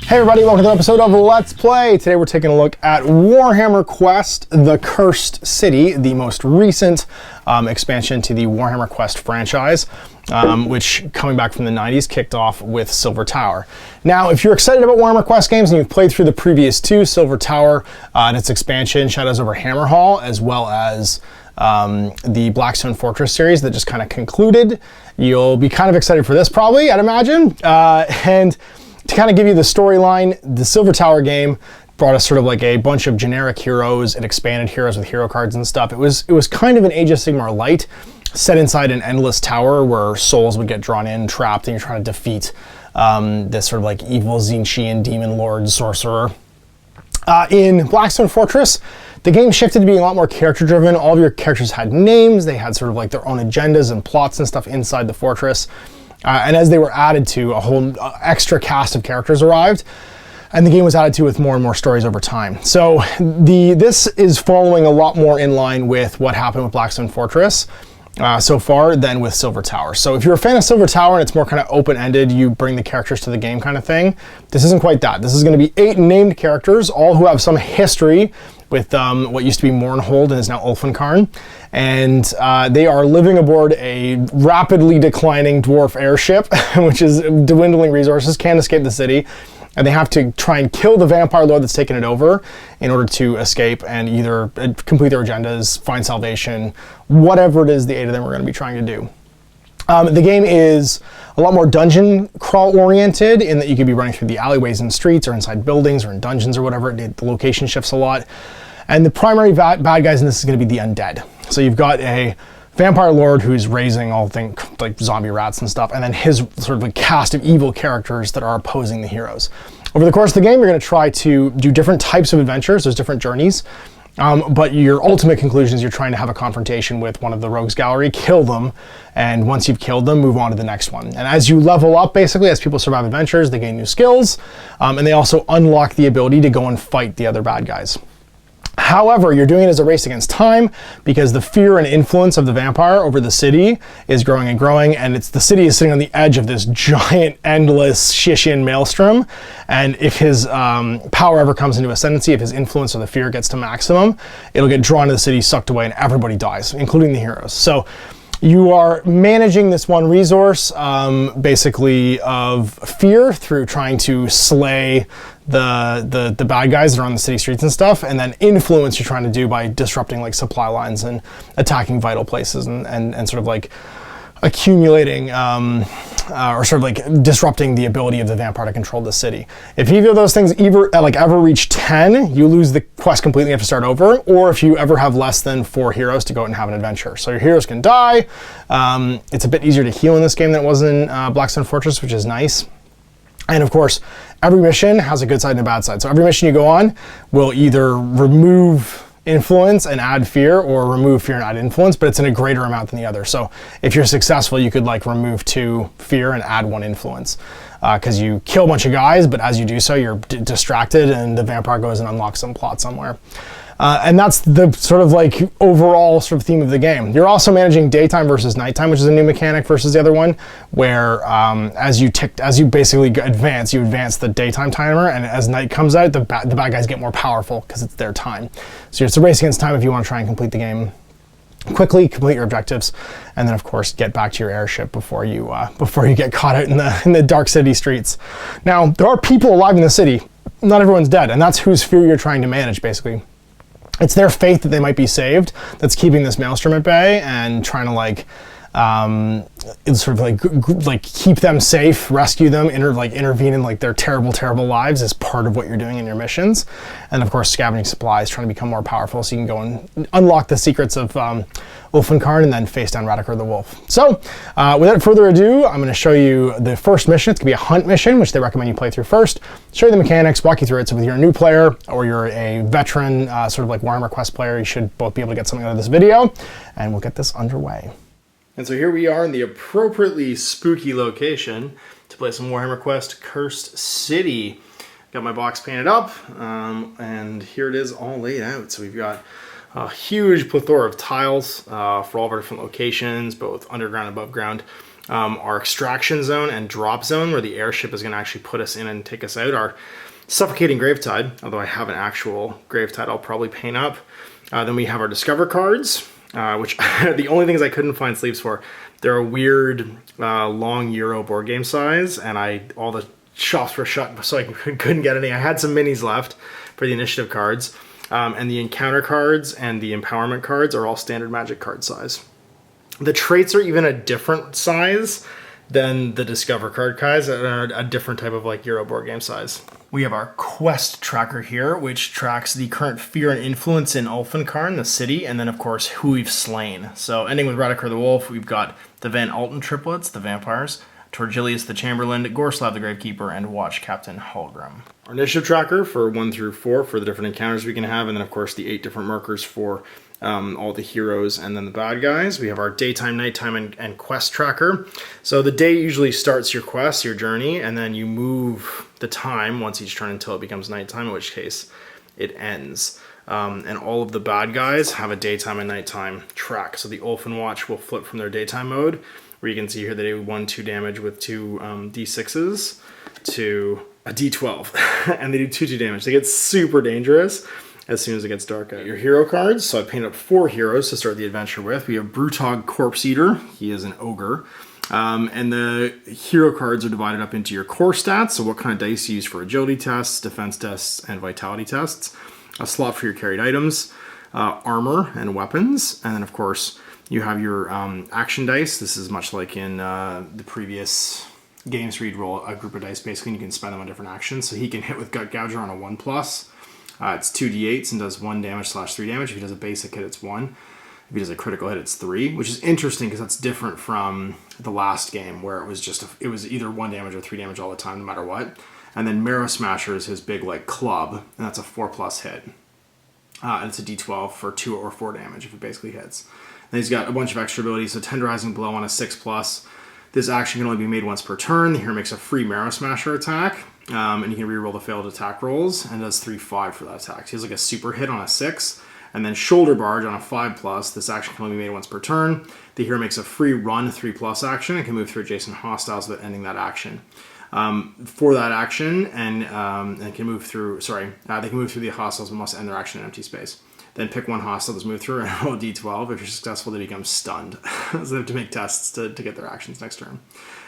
Hey everybody, welcome to an episode of Let's Play. Today we're taking a look at Warhammer Quest, The Cursed City, the most recent expansion to the Warhammer Quest franchise, which, coming back from the 90s, kicked off with Silver Tower. Now, if you're excited about Warhammer Quest games and you've played through the previous two, Silver Tower and its expansion, Shadows over Hammerhall, as well as the Blackstone Fortress series that just kind of concluded, you'll be kind of excited for this probably, I'd imagine. And to kind of give you the storyline, the Silver Tower game brought us sort of like a bunch of generic heroes and expanded heroes with hero cards and stuff. It was kind of an Age of Sigmar light, set inside an endless tower where souls would get drawn in, trapped, and you're trying to defeat this sort of like evil Shyishian demon lord sorcerer. In Blackstone Fortress, the game shifted to being a lot more character driven. All of your characters had names, they had sort of like their own agendas and plots and stuff inside the fortress. And as they were added to, a whole extra cast of characters arrived, and the game was added to with more and more stories over time. So this is following a lot more in line with what happened with Blackstone Fortress so far than with Silver Tower. So if you're a fan of Silver Tower and it's more kind of open-ended, you bring the characters to the game kind of thing, this isn't quite that. This is going to be 8 named characters, all who have some history with what used to be Mournhold and is now Ulfenkarn. And they are living aboard a rapidly declining dwarf airship, which is dwindling resources, can't escape the city. And they have to try and kill the vampire lord that's taken it over in order to escape and either complete their agendas, find salvation, whatever it is the 8 of them are going to be trying to do. The game is a lot more dungeon crawl oriented in that you could be running through the alleyways and streets or inside buildings or in dungeons or whatever. The location shifts a lot. And the primary bad guys in this is going to be the undead. So you've got a vampire lord who's raising all things like zombie rats and stuff, and then his sort of a cast of evil characters that are opposing the heroes. Over the course of the game, you're going to try to do different types of adventures. There's different journeys. But your ultimate conclusion is you're trying to have a confrontation with one of the rogues gallery, kill them, and once you've killed them, move on to the next one. And as you level up, basically, as people survive adventures, they gain new skills, and they also unlock the ability to go and fight the other bad guys. However, you're doing it as a race against time because the fear and influence of the vampire over the city is growing and growing, and the city is sitting on the edge of this giant, endless Shyishian maelstrom. And if his power ever comes into ascendancy, if his influence or the fear gets to maximum, it'll get drawn to the city, sucked away, and everybody dies, including the heroes. So you are managing this one resource, basically of fear through trying to slay the bad guys that are on the city streets and stuff, and then influence you're trying to do by disrupting like supply lines and attacking vital places and sort of like accumulating or sort of like disrupting the ability of the vampire to control the city. If either of those things ever reach 10, you lose the quest completely, you have to start over, or if you ever have less than 4 heroes to go out and have an adventure. So your heroes can die. It's a bit easier to heal in this game than it was in Blackstone Fortress, which is nice. And of course, every mission has a good side and a bad side. So every mission you go on will either remove influence and add fear, or remove fear and add influence, but it's in a greater amount than the other. So if you're successful, you could like remove 2 fear and add 1 influence, because you kill a bunch of guys, but as you do so, you're distracted and the vampire goes and unlocks some plot somewhere. And that's the sort of like overall sort of theme of the game. You're also managing daytime versus nighttime, which is a new mechanic versus the other one, where as you basically advance, you advance the daytime timer, and as night comes out, the bad guys get more powerful because it's their time. So it's a race against time if you want to try and complete the game quickly, complete your objectives, and then of course get back to your airship before you get caught out in the dark city streets. Now, there are people alive in the city. Not everyone's dead, and that's whose fear you're trying to manage, basically. It's their faith that they might be saved that's keeping this maelstrom at bay and trying to like sort of like keep them safe, rescue them, intervene in like their terrible lives is part of what you're doing in your missions. And of course, scavenging supplies, trying to become more powerful so you can go and unlock the secrets of Ulfenkarn and then face down Radukar the wolf. So without further ado, I'm going to show you the first mission. It's going to be a hunt mission, which they recommend you play through first. Show you the mechanics, walk you through it. So whether you're a new player or you're a veteran sort of like Warhammer Quest player, you should both be able to get something out of this video, and we'll get this underway. And so here we are in the appropriately spooky location to play some Warhammer Quest Cursed City. Got my box painted up, and here it is all laid out. So we've got a huge plethora of tiles for all of our different locations, both underground and above ground. Our extraction zone and drop zone, where the airship is going to actually put us in and take us out, are Suffocating Gravetide, although I have an actual Gravetide I'll probably paint up. Then we have our Discover cards, which the only things I couldn't find sleeves for. They're a weird long Euro board game size, and all the shops were shut, so I couldn't get any. I had some minis left for the initiative cards, and the encounter cards and the empowerment cards are all standard Magic card size. The traits are even a different size than the Discover card guys, and are a different type of like Euro board game size. We have our quest tracker here, which tracks the current fear and influence in Ulfenkarn, the city, and then of course who we've slain. So ending with Radukar the Wolf, we've got the Van Alten triplets, the vampires, Torgilius the Chamberlain, Gorslav the Gravekeeper, and Watch Captain Hallgrim. Our initiative tracker for 1 through 4 for the different encounters we can have, and then of course the 8 different markers for all the heroes and then the bad guys. We have our daytime, nighttime, and quest tracker. So the day usually starts your quest, your journey, and then you move the time once each turn until it becomes nighttime, in which case it ends. And all of the bad guys have a daytime and nighttime track. So the Ulfen Watch will flip from their daytime mode, where you can see here they do 1-2 damage with 2 d6s, to a d12, and they do 2-2 damage. They get super dangerous as soon as it gets dark out. Your hero cards, so I painted up 4 heroes to start the adventure with. We have Brutog Corpse Eater, he is an ogre. And the hero cards are divided up into your core stats, so what kind of dice you use for agility tests, defense tests, and vitality tests. A slot for your carried items, armor and weapons, and then of course you have your action dice. This is much like in the previous games where you'd roll a group of dice basically and you can spend them on different actions. So he can hit with Gut Gouger on a 1+. It's 2d8s and does 1 damage / 3 damage. If he does a basic hit, it's 1. If he does a critical hit, it's 3, which is interesting because that's different from the last game where it was it was either 1 damage or 3 damage all the time, no matter what. And then Marrow Smasher is his big like club, and that's a 4+ hit. And it's a d12 for 2 or 4 damage if it basically hits. And he's got a bunch of extra abilities, so Tenderizing Blow on a 6+. This action can only be made once per turn. The hero makes a free Marrow Smasher attack, and you can reroll the failed attack rolls, and does 3/5 for that attack. So he has like a super hit on a 6, and then Shoulder Barge on a 5+. This action can only be made once per turn. The hero makes a free run 3+ action and can move through adjacent hostiles without ending that action. For that action, and can move through, they can move through the hostiles but must end their action in empty space. Then pick one hostile that's moved through and roll a d12. If you're successful, they become stunned. So they have to make tests to get their actions next turn.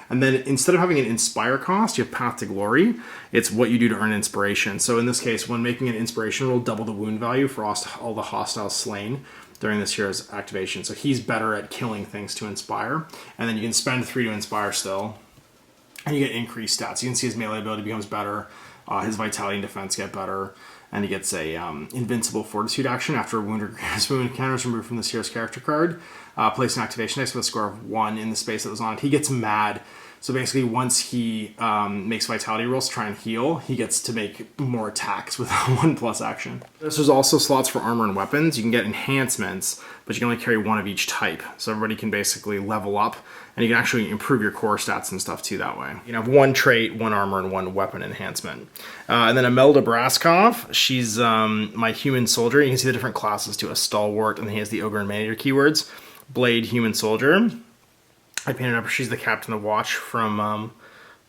And then instead of having an Inspire cost, you have Path to Glory. It's what you do to earn Inspiration. So in this case, when making an Inspiration roll, double the wound value for all the hostiles slain during this hero's activation. So he's better at killing things to Inspire. And then you can spend 3 to Inspire still. And you get increased stats. You can see his melee ability becomes better. His vitality and defense get better. And he gets a Invincible Fortitude action after a wound or grievous wound encounter is removed from this hero's character card. Place an activation dice with a score of 1 in the space that was on it. He gets mad. So basically, once he makes vitality rolls to try and heal, he gets to make more attacks with a 1+ action. There's also slots for armor and weapons. You can get enhancements, but you can only carry 1 of each type. So everybody can basically level up, and you can actually improve your core stats and stuff too that way. You can have 1 trait, 1 armor, and 1 weapon enhancement. And then Imelda Braskov, she's my human soldier. You can see the different classes to a stalwart, and then he has the ogre and man-eater keywords. Blade, human soldier. I painted up, she's the captain of watch from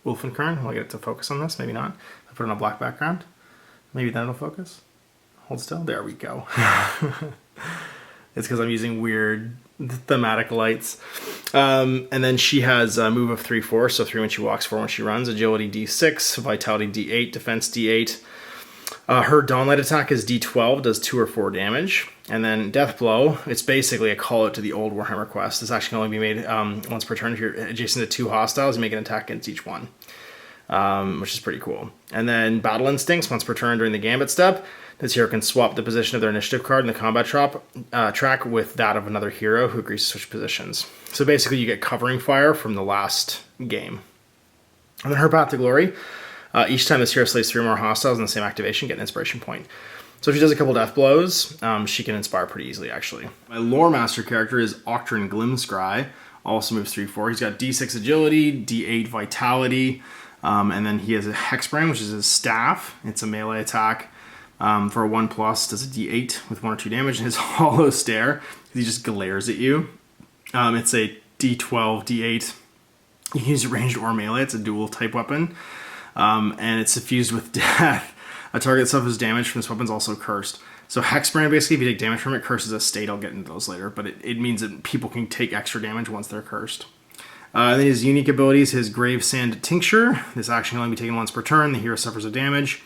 Ulfenkarn. Will I get it to focus on this? Maybe not. I put it on a black background. Maybe then it'll focus. Hold still. There we go. It's because I'm using weird thematic lights. And then she has a move of 3/4, so 3 when she walks, 4 when she runs. Agility D6, vitality D8, defense D8. Her Dawnlight attack is D12, does 2 or 4 damage. And then Death Blow, it's basically a call out to the old Warhammer Quest. This action can only be made once per turn. If you're adjacent to 2 hostiles, you make an attack against each one, which is pretty cool. And then Battle Instincts, once per turn during the Gambit step. This hero can swap the position of their initiative card in the combat track with that of another hero who agrees to switch positions. So basically you get covering fire from the last game. And then her Path to Glory. Each time this hero slays 3 or more hostiles in the same activation, get an inspiration point. So if she does a couple death blows, she can inspire pretty easily, actually. My Lore Master character is Octran Glimscry, also moves 3/4. He's got D6 agility, D8 vitality, and then he has a Hexbrand, which is his staff. It's a melee attack for a 1+, does a D8 with 1 or 2 damage, and his Hollow Stare, he just glares at you. It's a D12, D8, You can use it ranged or melee. It's a dual type weapon. And it's suffused with death. A target that suffers damage from this weapon is also cursed. So Hexbrand, basically, if you take damage from it, curses a state. I'll get into those later. But it means that people can take extra damage once they're cursed. Then his unique abilities, his Grave Sand Tincture. This action can only be taken once per turn. The hero suffers a damage.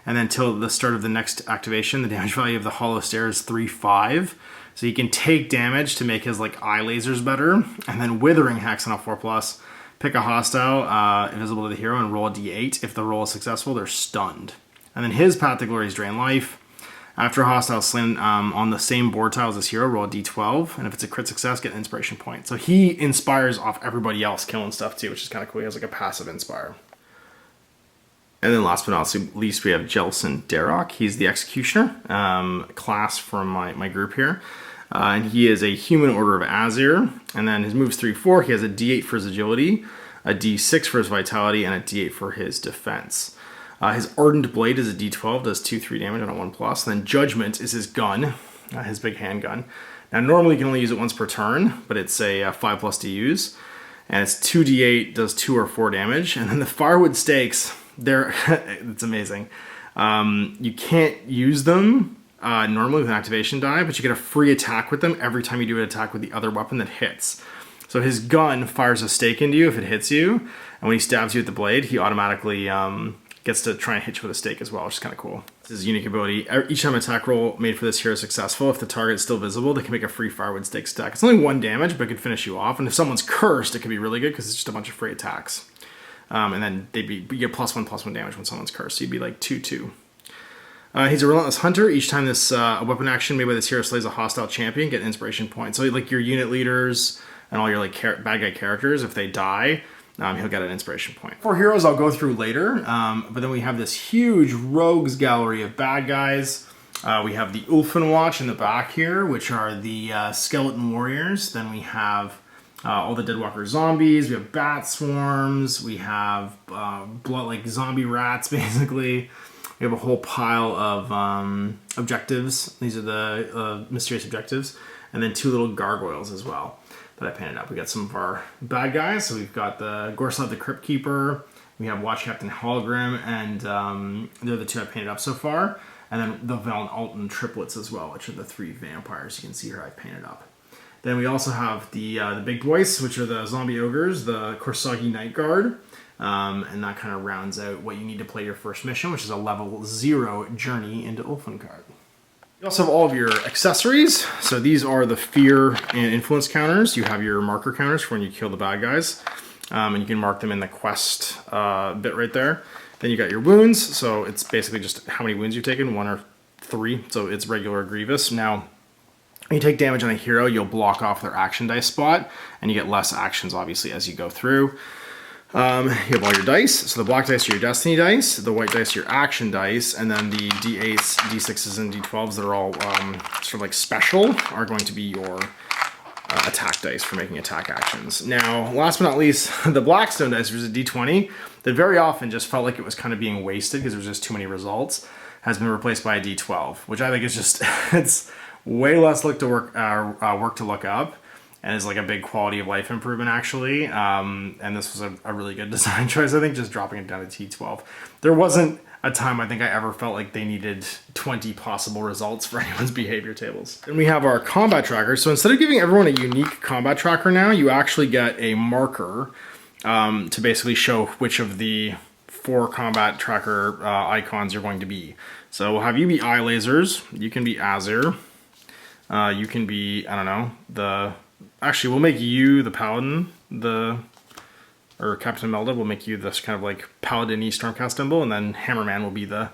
And then till the start of the next activation, the damage value of the Hollow Stare is 3/5. So you can take damage to make his like eye lasers better. And then Withering Hex on a 4+. Pick a hostile invisible to the hero and roll a d8. If the roll is successful, they're stunned. And then his Path to Glory is Drain Life. After a hostile slain on the same board tile as this hero, roll a d12. And if it's a crit success, get an inspiration point. So he inspires off everybody else killing stuff too, which is kind of cool. He has like a passive inspire. And then last but not least, we have Jelson Darroch. He's the Executioner class from my group here. And he is a human Order of Azir. And then his move's 3/4. He has a d8 for his agility, a d6 for his vitality, and a d8 for his defense. His Ardent Blade is a d12, does 2/3 damage on a 1+. And then Judgment is his gun, his big handgun. Now normally you can only use it once per turn, but it's a 5+ to use. And it's 2d8, does 2 or 4 damage. And then the Firewood Stakes, it's amazing. You can't use them normally with an activation die, but you get a free attack with them every time you do an attack with the other weapon that hits. So his gun fires a stake into you if it hits you, and when he stabs you with the blade, he automatically gets to try and hit you with a stake as well, which is kind of cool. This is a unique ability. Each time an attack roll made for this hero is successful, if the target is still visible, they can make a free Firewood Stake stack. It's only 1 damage, but it can finish you off, and if someone's cursed, it can be really good because it's just a bunch of free attacks. And then you get +1/+1 damage when someone's cursed, so you'd be like 2/2. He's a Relentless Hunter. Each time this a weapon action made by this hero slays a hostile champion, get an inspiration point. So like your unit leaders and all your like bad guy characters, if they die, he'll get an inspiration point. 4 heroes I'll go through later, but then we have this huge rogues gallery of bad guys. We have the Ulfenwatch in the back here, which are the skeleton warriors. Then we have all the Deadwalker zombies. We have bat swarms. We have blood like zombie rats, basically. We have a whole pile of objectives. These are the mysterious objectives. And then 2 little gargoyles as well that I painted up. We got some of our bad guys. So we've got the Gorslav the Crypt Keeper. We have Watch Captain Hologram, and they're the 2 I painted up so far. And then the Valen Alton triplets as well, which are the 3 vampires you can see here I've painted up. Then we also have the big boys, which are the zombie ogres, the Korsagi Night Guard. And that kind of rounds out what you need to play your first mission, which is a level 0 journey into Ulfenkarn. You also have all of your accessories. So these are the fear and influence counters. You have your marker counters for when you kill the bad guys. And you can mark them in the quest bit right there. Then you got your wounds. So it's basically just how many wounds you've taken, 1 or 3. So it's regular or grievous. Now, when you take damage on a hero, you'll block off their action dice spot, and you get less actions, obviously, as you go through. You have all your dice. So the black dice are your destiny dice, the white dice are your action dice, and then the d8s, d6s, and d12s that are all sort of like special are going to be your attack dice for making attack actions. Now, last but not least, the Blackstone dice, which is a d20, that very often just felt like it was kind of being wasted because there was just too many results, has been replaced by a d12, which I think is just, it's way less work to look up, and is like a big quality of life improvement actually. And this was a really good design choice, I think, just dropping it down to T12. There wasn't a time I think I ever felt like they needed 20 possible results for anyone's behavior tables. Then we have our combat tracker. So instead of giving everyone a unique combat tracker now, you actually get a marker to basically show which of the 4 combat tracker icons you're going to be. So we'll have you be eye lasers, you can be Azir, you can be, I don't know, actually we'll make you the paladin, or Captain Melda will make you this kind of like paladin-y Stormcast symbol, and then Hammerman will be the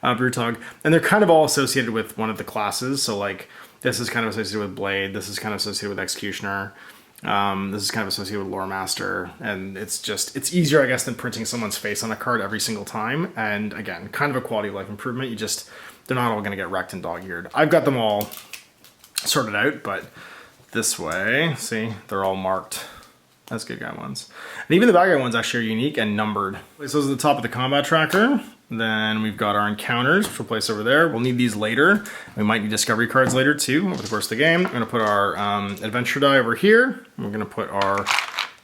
Brutog. And they're kind of all associated with one of the classes. So like this is kind of associated with Blade, this is kind of associated with Executioner, this is kind of associated with Lore Master, and it's easier, I guess, than printing someone's face on a card every single time. And again, kind of a quality of life improvement. They're not all going to get wrecked and dog-eared. I've got them all sorted out, but this way, see, they're all marked as good guy ones. And even the bad guy ones actually are unique and numbered. Place those at the top of the combat tracker. Then we've got our encounters, which we'll place over there. We'll need these later. We might need discovery cards later too, over the course of the game. I'm gonna put our adventure die over here. We're gonna put our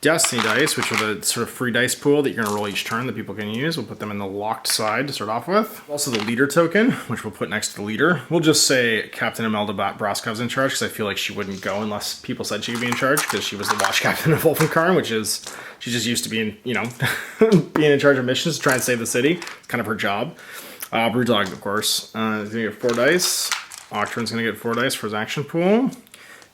Destiny dice, which are the sort of free dice pool that you're going to roll each turn that people can use. We'll put them in the locked side to start off with. Also the leader token, which we'll put next to the leader. We'll just say Captain Imelda Braskov's in charge, because I feel like she wouldn't go unless people said she could be in charge, because she was the watch captain of Ulfenkarn, which is, she's just used to being, you know, being in charge of missions to try and save the city. It's kind of her job. Brewdog, of course, is going to get 4 dice. Octron's going to get 4 dice for his action pool.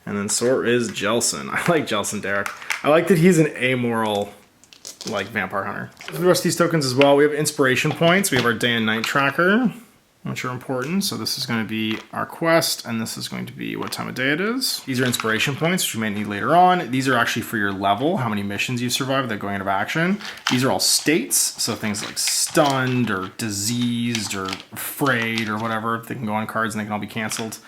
And then Sort is Jelson. I like Jelson, Derek. I like that he's an amoral, like, vampire hunter. For the rest of these tokens as well, we have inspiration points. We have our day and night tracker, which are important. So this is going to be our quest, and this is going to be what time of day it is. These are inspiration points, which you may need later on. These are actually for your level, how many missions you survived without going out of action. These are all states, so things like stunned or diseased or afraid or whatever, they can go on cards and they can all be canceled.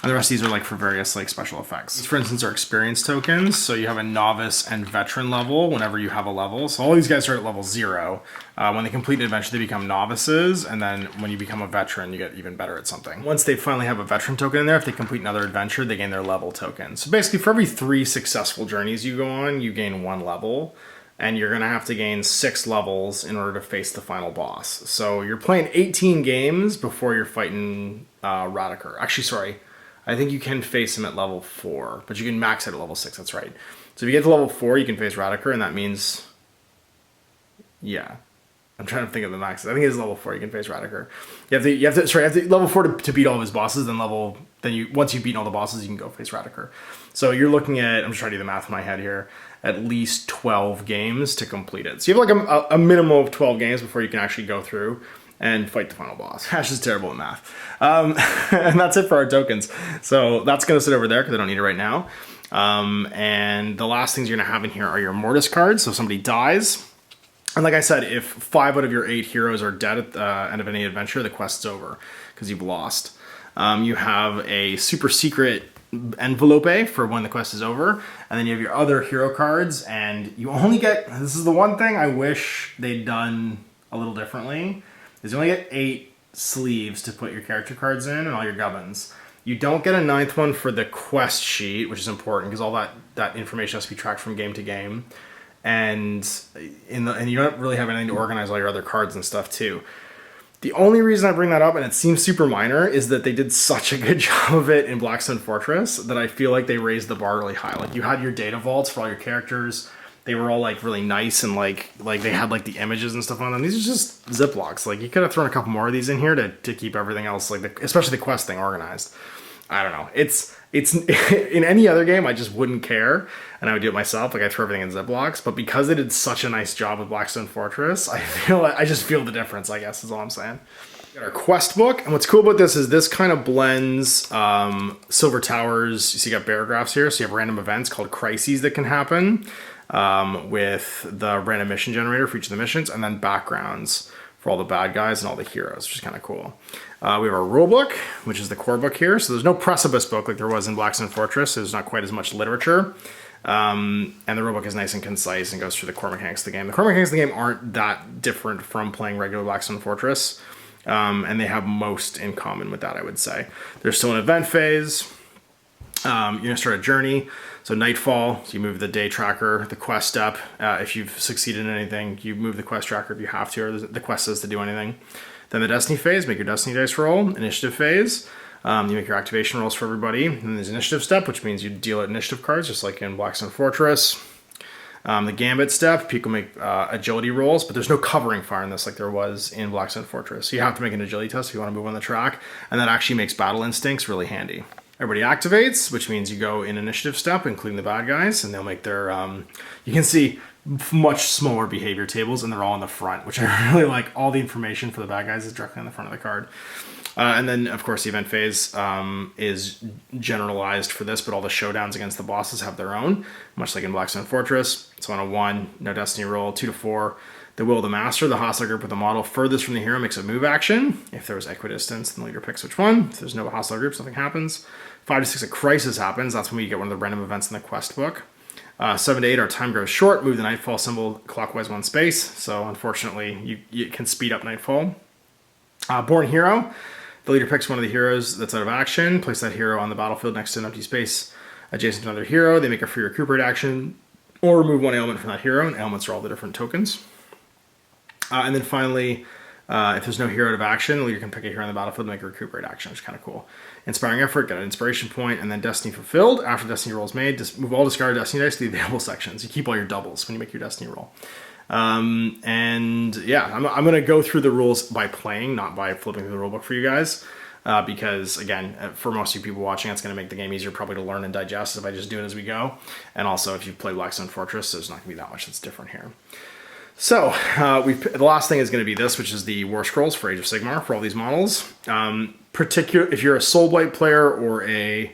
And the rest of these are like for various like special effects. These, for instance, are experience tokens. So you have a novice and veteran level whenever you have a level. So all these guys start at level 0. When they complete an adventure, they become novices. And then when you become a veteran, you get even better at something. Once they finally have a veteran token in there, if they complete another adventure, they gain their level token. So basically for every 3 successful journeys you go on, you gain 1 level. And you're going to have to gain 6 levels in order to face the final boss. So you're playing 18 games before you're fighting Radukar. Actually, sorry. I think you can face him at level 4, but you can max it at level 6, that's right. So if you get to level 4, you can face Radukar, and that means, yeah. I'm trying to think of the max. I think it's level 4, you can face Radukar. You have to level 4 to beat all of his bosses, once you've beaten all the bosses, you can go face Radukar. So you're looking at, I'm just trying to do the math in my head here, at least 12 games to complete it. So you have like a minimum of 12 games before you can actually go through and fight the final boss. Ash is terrible at math. And that's it for our tokens. So that's gonna sit over there because I don't need it right now. And the last things you're gonna have in here are your Mortis cards. So if somebody dies, and like I said, if 5 out of your 8 heroes are dead at the end of any adventure, the quest's over because you've lost. You have a super secret envelope for when the quest is over, and then you have your other hero cards, and you only get, this is the one thing I wish they'd done a little differently, is you only get 8 sleeves to put your character cards in and all your gubbins. You don't get a 9th one for the quest sheet, which is important because all that information has to be tracked from game to game. And you don't really have anything to organize all your other cards and stuff too. The only reason I bring that up, and it seems super minor, is that they did such a good job of it in Blackstone Fortress that I feel like they raised the bar really high. Like you had your data vaults for all your characters. They were all like really nice and like they had like the images and stuff on them. These are just Ziplocs. Like you could have thrown a couple more of these in here to keep everything else, like especially the quest thing, organized. I don't know. It's in any other game I just wouldn't care and I would do it myself. Like I throw everything in Ziplocs, but because they did such a nice job with Blackstone Fortress, I just feel the difference, I guess is all I'm saying. We got our quest book, and what's cool about this is this kind of blends Silver Towers. You see, you got paragraphs here, so you have random events called crises that can happen. With the random mission generator for each of the missions, and then backgrounds for all the bad guys and all the heroes, which is kind of cool. We have our rulebook, which is the core book here. So there's no precipice book like there was in Blackstone Fortress. So there's not quite as much literature. And the rulebook is nice and concise and goes through the core mechanics of the game. The core mechanics of the game aren't that different from playing regular Blackstone Fortress. And they have most in common with that, I would say. There's still an event phase. You're gonna start a journey. So nightfall, so you move the day tracker, the quest step. If you've succeeded in anything, you move the quest tracker if you have to, or the quest says to do anything. Then the destiny phase, make your destiny dice roll. Initiative phase, you make your activation rolls for everybody. And then there's initiative step, which means you deal out initiative cards, just like in Blackstone Fortress. The gambit step, people make agility rolls, but there's no covering fire in this like there was in Blackstone Fortress. So you have to make an agility test if you want to move on the track, and that actually makes battle instincts really handy. Everybody activates, which means you go in initiative step, including the bad guys, and they'll make their, you can see much smaller behavior tables, and they're all in the front, which I really like. All the information for the bad guys is directly on the front of the card. And then, of course, the event phase is generalized for this, but all the showdowns against the bosses have their own, much like in Blackstone Fortress. So on a 1, no destiny roll. 2 to 4, the will of the master. The hostile group with the model furthest from the hero makes a move action. If there was equidistance, then the leader picks which one. If there's no hostile groups, nothing happens. 5 to 6, a crisis happens. That's when you get one of the random events in the quest book. 7 to 8, our time grows short. Move the nightfall symbol clockwise 1 space. So unfortunately, you can speed up nightfall. Born hero. The leader picks one of the heroes that's out of action. Place that hero on the battlefield next to an empty space adjacent to another hero. They make a free recuperate action. or remove one ailment from that hero, and ailments are all the different tokens. And then finally, if there's no hero out of action, you can pick a hero on the battlefield to make a recuperate action, which is kind of cool. Inspiring effort, get an inspiration point, and then destiny fulfilled. After destiny roll is made, just move all discarded destiny dice to the available sections. You keep all your doubles when you make your destiny roll. And yeah, I'm going to go through the rules by playing, not by flipping through the rulebook for you guys. Because again, for most of you people watching, it's going to make the game easier probably to learn and digest if I just do it as we go. And also, if you play Blackstone Fortress, there's not going to be that much that's different here. So, the last thing is going to be this, which is the War Scrolls for Age of Sigmar for all these models. If you're a Soulblight player or a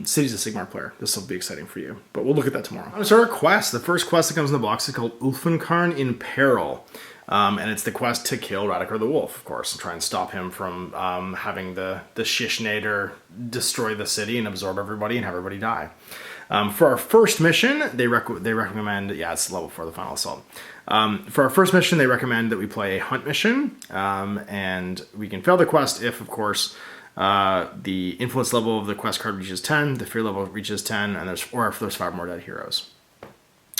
Cities of Sigmar player, this will be exciting for you. But we'll look at that tomorrow. So our quest, the first quest that comes in the box is called Ulfenkarn in Peril. And it's the quest to kill Radukar the Wolf, of course, and try and stop him from having the Shyishian Nadir destroy the city and absorb everybody and have everybody die. For our first mission, they recommend, yeah, it's level 4, the final assault. For our first mission, they recommend that we play a hunt mission, and we can fail the quest if, of course, the influence level of the quest card reaches 10, the fear level reaches 10, and if there's 5 more dead heroes.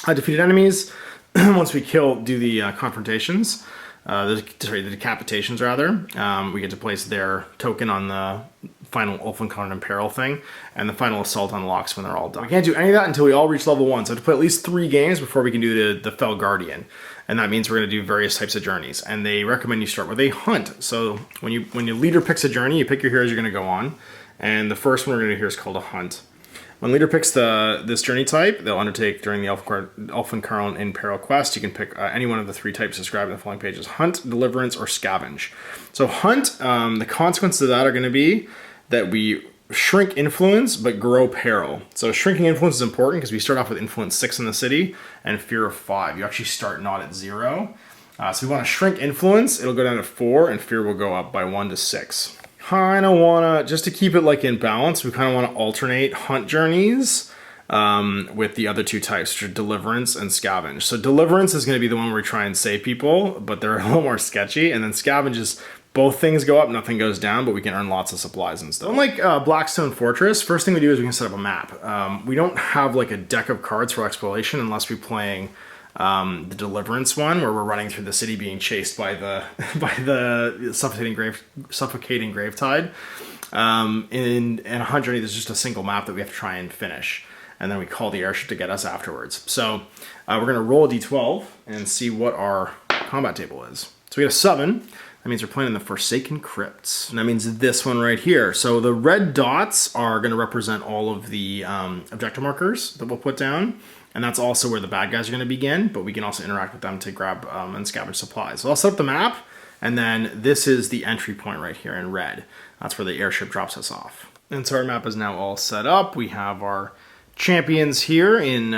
Defeated enemies, once we do the confrontations, the decapitations rather, we get to place their token on the final Ulfenkarn in Peril thing, and the final assault unlocks when they're all done. We can't do any of that until we all reach level 1, so we have to play at least 3 games before we can do the Fell Guardian, and that means we're going to do various types of journeys, and they recommend you start with a hunt. So when your leader picks a journey, you pick your heroes you're going to go on, and the first one we're going to do here is called a hunt. When leader picks this journey type, they'll undertake during the Ulfenkarn in Peril quest. You can pick any one of the 3 types described in the following pages: Hunt, Deliverance, or Scavenge. So Hunt, the consequences of that are going to be that we shrink influence but grow peril. So shrinking influence is important because we start off with influence 6 in the city and fear of 5. You actually start not at 0. So we want to shrink influence. It'll go down to 4, and fear will go up by 1 to 6. Kind of want to, just to keep it like in balance, we kind of want to alternate hunt journeys with the other 2 types, which are Deliverance and Scavenge. So Deliverance is going to be the one where we try and save people, but they're a little more sketchy. And then Scavenge is both things go up, nothing goes down, but we can earn lots of supplies and stuff. Unlike Blackstone Fortress, first thing we do is we can set up a map. We don't have like a deck of cards for exploration unless we're playing the Deliverance one, where we're running through the city being chased by the suffocating Gravetide. In a hunt journey, there's just a single map that we have to try and finish, and then we call the airship to get us afterwards. So we're going to roll a d12 and see what our combat table is. So we got a 7. That means we're playing in the Forsaken Crypts. And that means this one right here. So the red dots are going to represent all of the objective markers that we'll put down. And that's also where the bad guys are going to begin, but we can also interact with them to grab and scavenge supplies. So I'll set up the map, and then this is the entry point right here in red. That's where the airship drops us off. And so our map is now all set up. We have our champions here in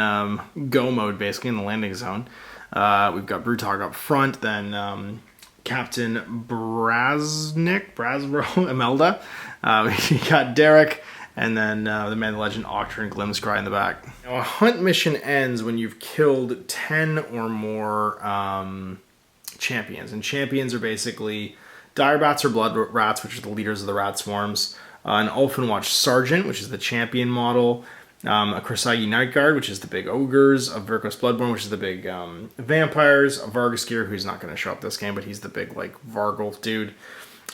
go mode, basically, in the landing zone. We've got Brutog up front, then Captain Brasbro, Imelda. We got Derek, and then the man, the legend, Octor, and Glimscry in the back. Now, a hunt mission ends when you've killed 10 or more champions. And champions are basically Direbats or Blood Rats, which are the leaders of the rat swarms, an Ulfenwatch Sergeant, which is the champion model, a Korsagi Night Guard, which is the big ogres, a Virkos Bloodborne, which is the big vampires, a Vargasgear, who's not going to show up this game, but he's the big like Vargulf dude,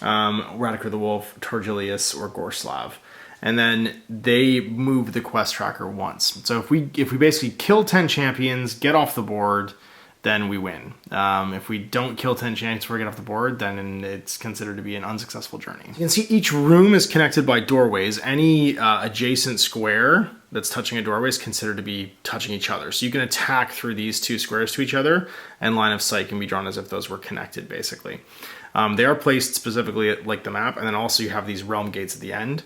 Radukar the Wolf, Torgilius, or Gorslav. And then they move the quest tracker once. So if we basically kill 10 champions, get off the board, then we win. If we don't kill 10 champions before we get off the board, then it's considered to be an unsuccessful journey. You can see each room is connected by doorways. Any adjacent square that's touching a doorway is considered to be touching each other. So you can attack through these 2 squares to each other, and line of sight can be drawn as if those were connected, basically. They are placed specifically like the map, and then also you have these realm gates at the end.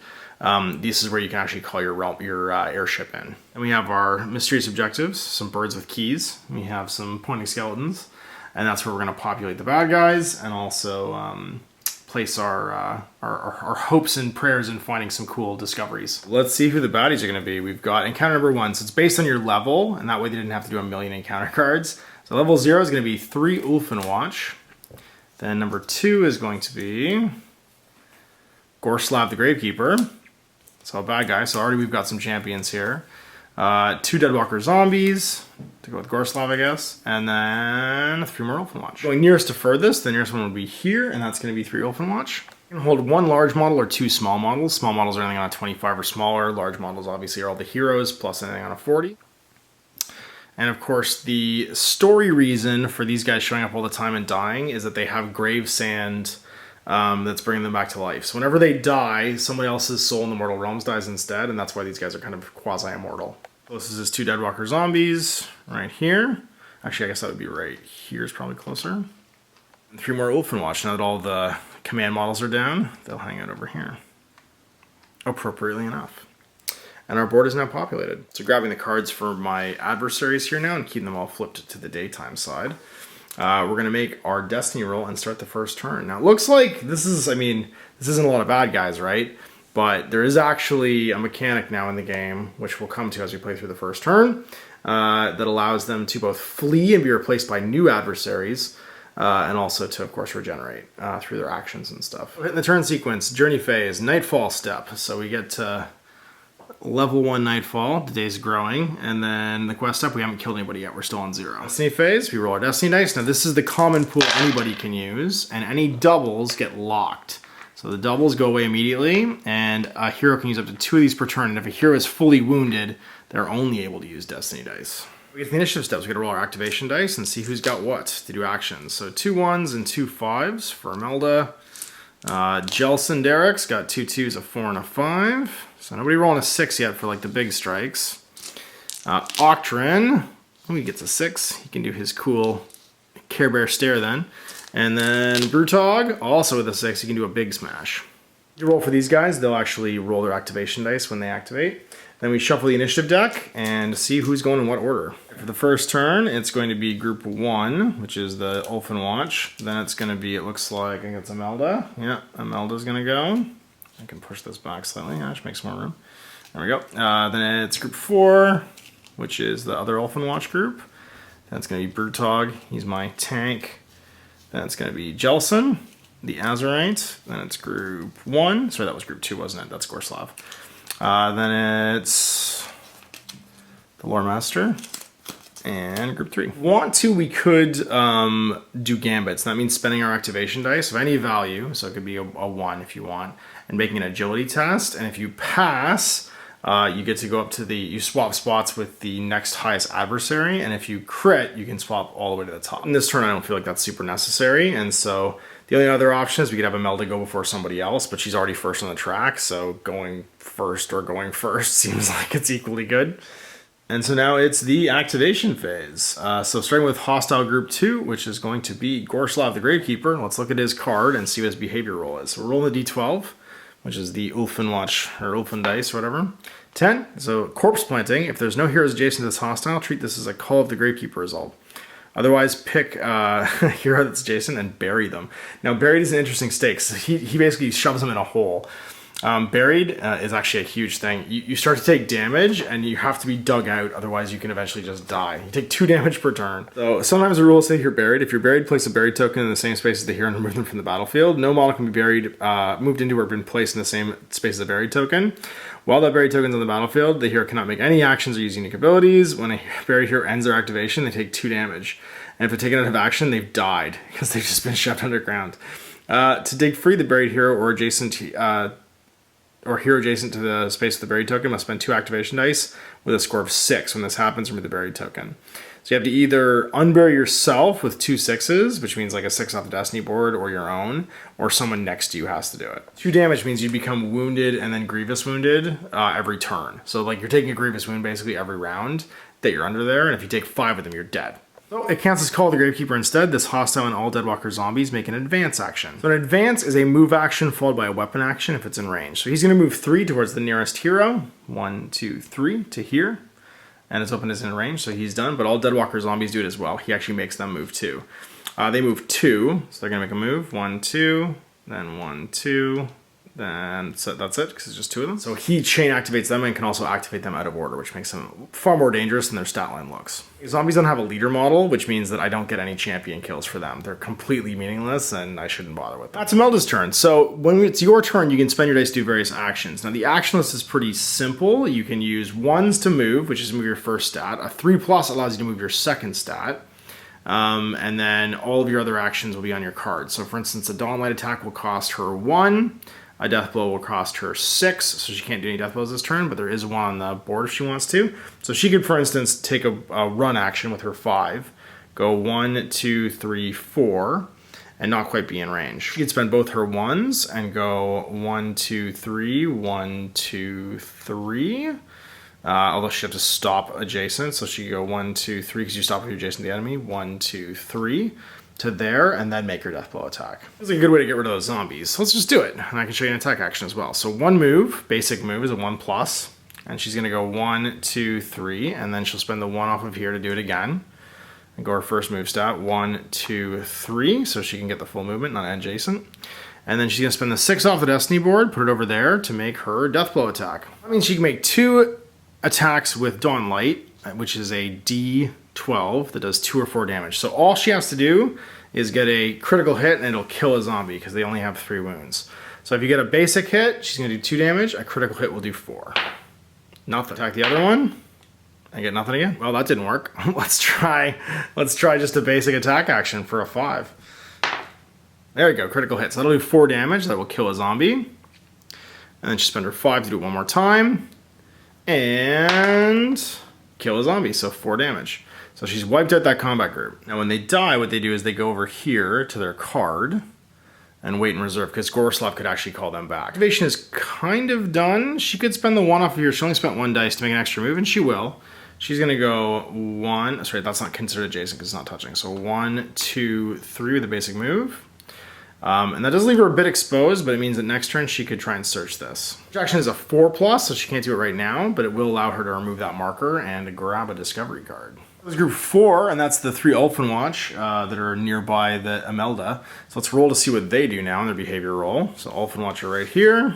This is where you can actually call your airship in. And we have our mysterious objectives, some birds with keys. We have some pointing skeletons, and that's where we're going to populate the bad guys, and also place our hopes and prayers in finding some cool discoveries. Let's see who the baddies are going to be. We've got encounter number 1, so it's based on your level, and that way they didn't have to do a million encounter cards. So level 0 is going to be 3 Ulfenwatch. Then number 2 is going to be Gorslav the Gravekeeper. So a bad guy. So already we've got some champions here. 2 Deadwalker zombies to go with Gorslav, I guess, and then 3 more Ulfenwatch. Going nearest to furthest, the nearest one would be here, and that's going to be 3 Ulfenwatch. You can hold 1 large model or 2 small models. Small models are anything on a 25 or smaller. Large models obviously are all the heroes, plus anything on a 40. And of course, the story reason for these guys showing up all the time and dying is that they have grave sand that's bringing them back to life. So whenever they die, somebody else's soul in the mortal realms dies instead, and that's why these guys are kind of quasi-immortal. So this is his 2 Deadwalker zombies right here. Actually, I guess that would be right here is probably closer. And 3 more Ulfenwatch. Now that all the command models are down, they'll hang out over here. Appropriately enough. And our board is now populated. So grabbing the cards for my adversaries here now and keeping them all flipped to the daytime side. We're going to make our destiny roll and start the first turn. Now it looks like this is, I mean, this isn't a lot of bad guys, right? But there is actually a mechanic now in the game, which we'll come to as we play through the first turn, that allows them to both flee and be replaced by new adversaries, and also to, of course, regenerate through their actions and stuff. Hitting the turn sequence, journey phase, nightfall step. So we get to level 1 nightfall, the day's growing, and then the quest step, we haven't killed anybody yet, we're still on 0. Destiny phase, we roll our destiny dice. Now this is the common pool anybody can use, and any doubles get locked. So the doubles go away immediately, and a hero can use up to 2 of these per turn, and if a hero is fully wounded, they're only able to use destiny dice. We get to the initiative steps, we get to roll our activation dice and see who's got what to do actions. So 2 1s and 2 5s for Imelda. Jelson Derek's got 2 2s, a 4 and a 5. So nobody rolling a 6 yet for like the big strikes. Octrin, he gets a 6. He can do his cool Care Bear stare then. And then Brutog, also with a 6, he can do a big smash. You roll for these guys, they'll actually roll their activation dice when they activate. Then we shuffle the initiative deck and see who's going in what order. For the first turn, it's going to be group 1, which is the Ulfenwatch. Then it's going to be, it looks like, I think it's Imelda. Yeah, Imelda's going to go. I can push this back slightly, yeah, just make some more room. There we go. Then it's group 4, which is the other Ulfenwatch group. Then it's going to be Brutog, he's my tank. Then it's going to be Jelson, the Azurite. Then it's group 1. Sorry, that was group 2, wasn't it? That's Gorslav. Then it's the Lore Master and group 3. Want to, we could do gambits. That means spending our activation dice of any value, so it could be a 1 if you want, and making an agility test. And if you pass, you get to go up to you swap spots with the next highest adversary, and if you crit, you can swap all the way to the top. In this turn, I don't feel like that's super necessary, and so the only other option is we could have Imelda go before somebody else, but she's already first on the track, so going first or going first seems like it's equally good. And so now it's the activation phase. So starting with hostile group 2, which is going to be Gorslav the Gravekeeper. Let's look at his card and see what his behavior roll is. So we're rolling the d12, which is the Ulfenwatch, or Ulfen dice, or whatever. 10, so corpse planting. If there's no heroes adjacent to this hostile, treat this as a Call of the Gravekeeper result. Otherwise, pick a hero that's adjacent and bury them. Now, buried is an interesting stake. So he basically shoves them in a hole. Buried is actually a huge thing. You start to take damage, and you have to be dug out. Otherwise, you can eventually just die. You take 2 damage per turn. So sometimes the rules say you're buried. If you're buried, place a buried token in the same space as the hero and remove them from the battlefield. No model can be buried, moved into or been placed in the same space as the buried token. While that buried token is on the battlefield, the hero cannot make any actions or use unique abilities. When a buried hero ends their activation, they take 2 damage. And if they're taken out of action, they've died because they've just been shoved underground. To dig free, the buried hero or hero adjacent to the space of the buried token must spend 2 activation dice with a score of 6. When this happens, remove the buried token. So you have to either unbury yourself with 2 6s, which means like a 6 off the destiny board or your own, or someone next to you has to do it. 2 damage means you become wounded and then grievous wounded every turn. So like you're taking a grievous wound basically every round that you're under there, and if you take 5 of them, you're dead. So it counts as Call of the Gravekeeper instead. This hostile and all Deadwalker zombies make an advance action. So an advance is a move action followed by a weapon action if it's in range. So he's going to move 3 towards the nearest hero. 1, 2, 3 to here. And his weapon is in range, so he's done. But all Deadwalker zombies do it as well. He actually makes them move 2. They move 2, so they're going to make a move. 1, 2, then 1, 2, then so that's it, because it's just 2 of them. So he chain activates them and can also activate them out of order, which makes them far more dangerous than their stat line looks. Zombies don't have a leader model, which means that I don't get any champion kills for them. They're completely meaningless, and I shouldn't bother with them. That's Imelda's turn. So when it's your turn, you can spend your dice to do various actions. Now the action list is pretty simple. You can use 1s to move, which is move your first stat. A 3+ allows you to move your second stat. And then all of your other actions will be on your card. So for instance, a Dawn Light attack will cost her 1. A death blow will cost her 6, so she can't do any death blows this turn, but there is 1 on the board if she wants to. So she could, for instance, take a run action with her 5, go 1, 2, 3, 4, and not quite be in range. She could spend both her 1s and go 1, 2, 3, 1, 2, 3. Although she'd have to stop adjacent, so she could go 1, 2, 3, because you stop if you're adjacent to the enemy. 1, 2, 3. To there, and then make her death blow attack. This is a good way to get rid of those zombies. So let's just do it, and I can show you an attack action as well. So 1 move, basic move, is a 1+, and she's gonna go 1, 2, 3, and then she'll spend the 1 off of here to do it again, and go her first move stat, 1, 2, 3, so she can get the full movement, not adjacent. And then she's gonna spend the 6 off the destiny board, put it over there to make her death blow attack. That means she can make 2 attacks with Dawn Light, which is a D12 that does 2 or 4 damage. So all she has to do is get a critical hit and it'll kill a zombie because they only have 3 wounds. So if you get a basic hit, she's gonna do 2 damage, a critical hit will do 4. Nothing. Attack the other one and get nothing again. Well, that didn't work. Let's try just a basic attack action for a 5. There we go, critical hit. So that'll do 4 damage, that will kill a zombie. And then she spend her 5 to do it 1 more time. And kill a zombie, so 4 damage. So she's wiped out that combat group. Now when they die, what they do is they go over here to their card and wait in reserve, because Goroslav could actually call them back. Activation is kind of done. She could spend the 1 off of here. She only spent 1 dice to make an extra move, and she will. She's gonna go 1, sorry, that's not considered adjacent because it's not touching. So 1, 2, 3 with the basic move. And that does leave her a bit exposed, but it means that next turn she could try and search this. Action is a 4+, so she can't do it right now, but it will allow her to remove that marker and grab a discovery card. There's group 4, and that's the 3 Ulfenwatch that are nearby the Imelda. So let's roll to see what they do now in their behavior roll. So Ulfenwatch are right here.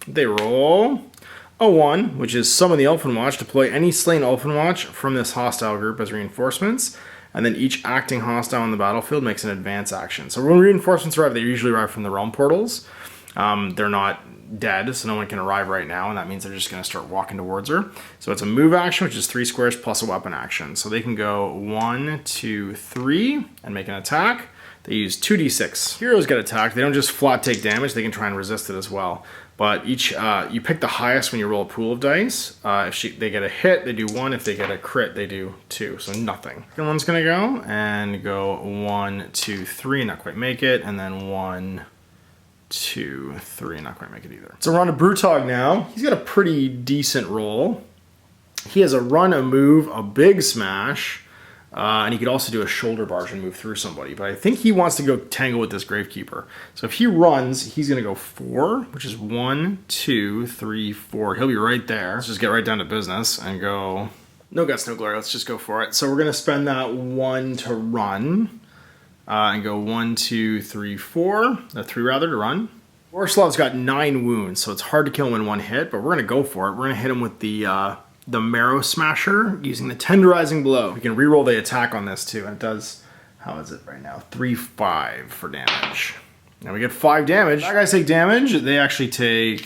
They roll a 1, which is summon the Ulfenwatch, deploy any slain Ulfenwatch from this hostile group as reinforcements. And then each acting hostile on the battlefield makes an advance action. So when reinforcements arrive, they usually arrive from the realm portals. They're not dead, so no one can arrive right now, and that means they're just going to start walking towards her. So it's a move action, which is 3 squares plus a weapon action. So they can go 1, 2, 3, and make an attack. They use 2d6. Heroes get attacked. They don't just flat take damage, they can try and resist it as well. But each, you pick the highest when you roll a pool of dice. If they get a hit, they do 1. If they get a crit, they do 2. So nothing. Second one's gonna go and go 1, 2, 3, not quite make it, and then 1, 2, 3, not quite make it either. So we're on to Brutog now. He's got a pretty decent roll. He has a run, a move, a big smash, and he could also do a shoulder barge and move through somebody. But I think he wants to go tangle with this Gravekeeper. So if he runs, he's going to go 4, which is 1, 2, 3, 4. He'll be right there. Let's just get right down to business and go... No guts, no glory. Let's just go for it. So we're going to spend that 1 to run and go 1, 2, 3, 4. 3 rather to run. Borislav's got 9 wounds, so it's hard to kill him in 1 hit, but we're going to go for it. We're going to hit him with the Marrow Smasher using the Tenderizing Blow. We can reroll the attack on this too, and it does, how is it right now? 3, 5 for damage. Now we get 5 damage. Bad guys take damage, they actually take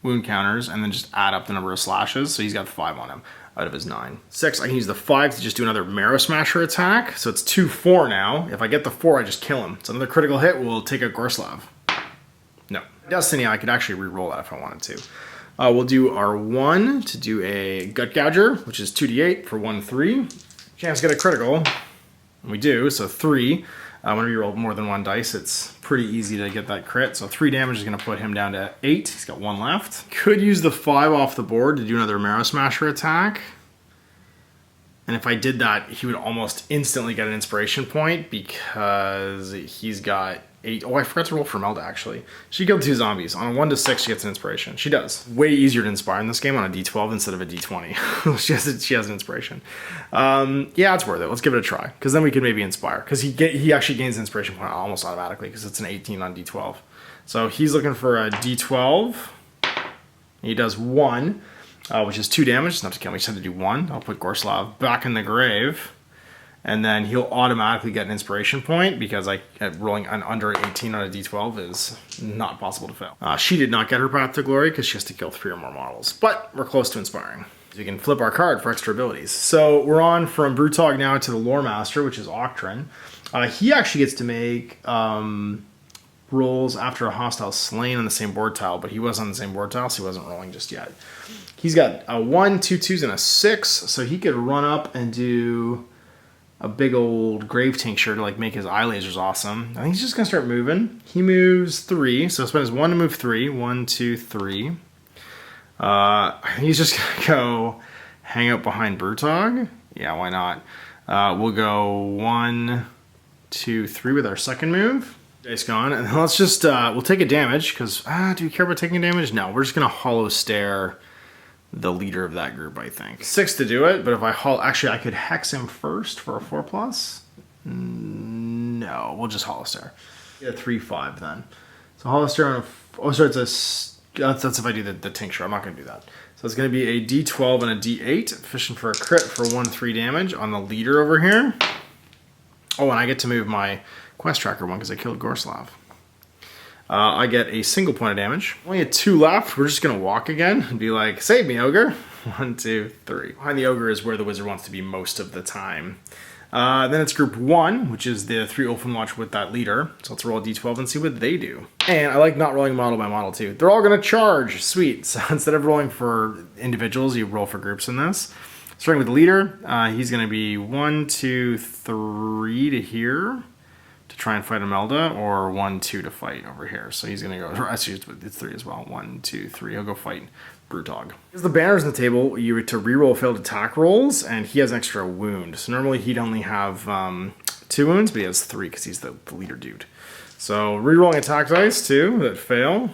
wound counters and then just add up the number of slashes, so he's got 5 on him out of his 9. 6, I can use the 5 to just do another Marrow Smasher attack, so it's 2, 4 now. If I get the 4, I just kill him. So another critical hit will take a Goroslav. No. Destiny, I could actually reroll that if I wanted to. We'll do our 1 to do a Gut Gouger, which is 2d8 for 1, 3. Chance to get a critical. And we do, so 3. Whenever you roll more than 1 dice, it's pretty easy to get that crit. So 3 damage is going to put him down to 8. He's got 1 left. Could use the 5 off the board to do another Marrow Smasher attack. And if I did that, he would almost instantly get an inspiration point because he's got 8. Oh, I forgot to roll for Imelda, actually. She killed 2 zombies. On a 1 to 6, she gets an inspiration. She does. Way easier to inspire in this game on a d12 instead of a d20. she has an inspiration. Yeah, it's worth it. Let's give it a try. Because then we can maybe inspire. Because he actually gains an inspiration point almost automatically because it's an 18 on d12. So he's looking for a D12. He does 1, which is 2 damage. It's enough to kill me. He just had to do 1. I'll put Gorslav back in the grave. And then he'll automatically get an inspiration point because rolling an under 18 on a D12 is not possible to fail. She did not get her Path to Glory because she has to kill 3 or more models. But we're close to inspiring. So we can flip our card for extra abilities. So we're on from Brutog now to the Lore Master, which is Octrin. He actually gets to make rolls after a hostile slain on the same board tile, but he was on the same board tile, so he wasn't rolling just yet. He's got a 1, 2 2s, and a 6, so he could run up and do a big old grave tincture to make his eye lasers awesome. I think he's just gonna start moving. He moves 3, so spend his 1 to move 3. 1, 2, 3. I think he's just gonna go hang out behind Brutog. Yeah, why not? We'll go 1, 2, 3 with our second move. Dice gone, and then let's just we'll take a damage because do we care about taking damage? No, we're just gonna hollow stare the leader of that group, I think. 6 to do it, but if I actually I could hex him first for a 4+. No, we'll just hollow stare. Yeah, 3/5 then. So hollow stare on a sorry, that's if I do the tincture. I'm not gonna do that. So it's gonna be a D12 and a D8, fishing for a crit for 1/3 damage on the leader over here. Oh, and I get to move my quest tracker 1 because I killed Gorslav. I get a single point of damage. Only had 2 left. We're just gonna walk again and be like, save me, ogre. 1, 2, 3. Behind the ogre is where the wizard wants to be most of the time. Then it's group 1, which is the 3 Ulfenkarn with that leader. So let's roll a D12 and see what they do. And I like not rolling model by model too. They're all gonna charge, sweet. So instead of rolling for individuals, you roll for groups in this. Starting with the leader, he's gonna be 1, 2, 3 to here to try and fight Imelda, or 1, 2 to fight over here. So he's gonna go, actually it's 3 as well. 1, 2, 3, he'll go fight Brutog. Because the banners on the table, you were to reroll failed attack rolls, and he has an extra wound. So normally he'd only have 2 wounds, but he has 3 because he's the leader dude. So rerolling attack dice too, that fail.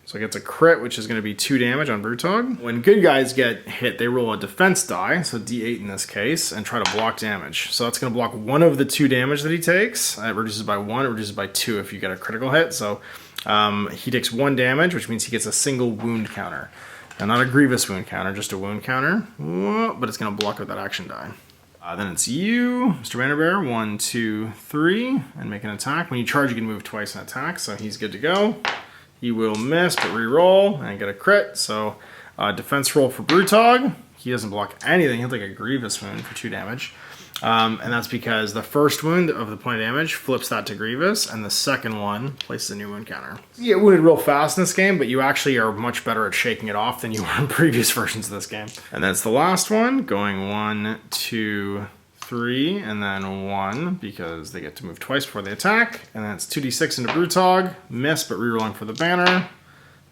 So it gets a crit, which is going to be 2 damage on Brutog. When good guys get hit, they roll a defense die, so D8 in this case, and try to block damage. So that's going to block 1 of the 2 damage that he takes. It reduces by 1, it reduces by 2 if you get a critical hit. So he takes 1 damage, which means he gets a single wound counter. Now, not a grievous wound counter, just a wound counter, but it's going to block with that action die. Then it's you, Mr. Bannerbearer, 1, 2, 3, and make an attack. When you charge, you can move twice and attack, so he's good to go. He will miss, but re-roll and get a crit. So defense roll for Brutog. He doesn't block anything. He'll take a grievous wound for 2 damage. And that's because the first wound of the point of damage flips that to grievous, and the second one places a new wound counter. You get wounded real fast in this game, but you actually are much better at shaking it off than you were in previous versions of this game. And that's the last one, going 1, 2, 3, and then 1, because they get to move twice before they attack. And then it's 2d6 into Brutog, miss, but rerolling for the banner.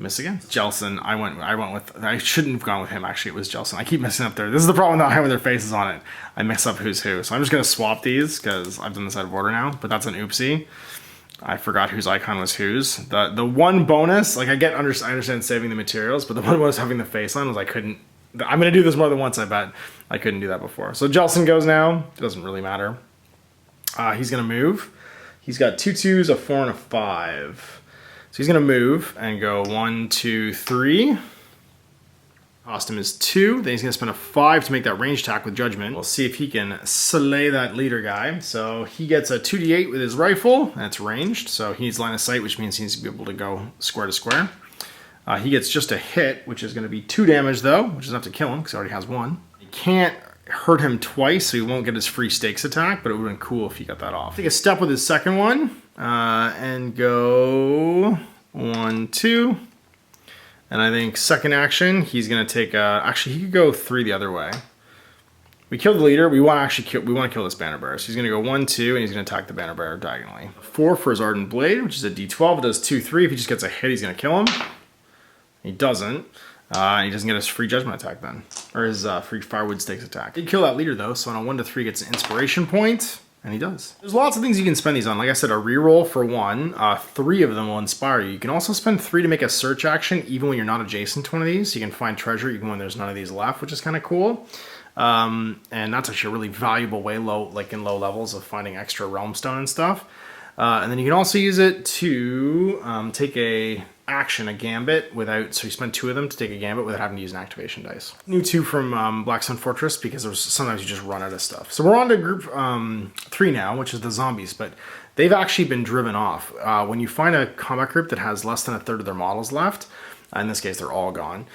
Miss again. Jelson, I shouldn't have gone with him, actually. It was Jelson. I keep messing up there. This is the problem with not having their faces on it. I mix up who's who. So I'm just going to swap these, because I've done this out of order now, but that's an oopsie. I forgot whose icon was whose. The one bonus, I understand saving the materials, but the one bonus having the face on was I couldn't. I'm going to do this more than once, I bet. I couldn't do that before. So Jelson goes now. It doesn't really matter. He's going to move. He's got 2 2s, a 4, and a 5. So he's going to move and go 1, 2, 3. Cost him is 2. Then he's going to spend a 5 to make that range attack with Judgment. We'll see if he can slay that leader guy. So he gets a 2d8 with his rifle. That's ranged. So he needs line of sight, which means he needs to be able to go square to square. He gets just a hit, which is going to be 2 damage, though, which is enough to kill him, because he already has 1. He can't hurt him twice, so he won't get his free stakes attack, but it would have been cool if he got that off. Take a step with his second one, and go 1, 2. And I think second action, he's going to take actually, he could go 3 the other way. We killed the leader. We want to kill this banner bearer. So he's going to go 1, 2, and he's going to attack the banner bearer diagonally. 4 for his ardent blade, which is a d12. It does 2, 3. If he just gets a hit, he's going to kill him. He doesn't. And he doesn't get his free judgment attack then. Or his free firewood stakes attack. He'd kill that leader though, so on a 1 to 3 gets an inspiration point. And he does. There's lots of things you can spend these on. Like I said, a reroll for 1. 3 of them will inspire you. You can also spend 3 to make a search action, even when you're not adjacent to one of these. So you can find treasure even when there's none of these left, which is kind of cool. And that's actually a really valuable way, in low levels, of finding extra realm stone and stuff. And then you can also use it to take a gambit without, so you spend 2 of them to take a gambit without having to use an activation dice. New 2 from Blackstone Fortress, because sometimes you just run out of stuff. So we're on to group 3 now, which is the zombies, but they've actually been driven off. When you find a combat group that has less than a third of their models left, in this case they're all gone,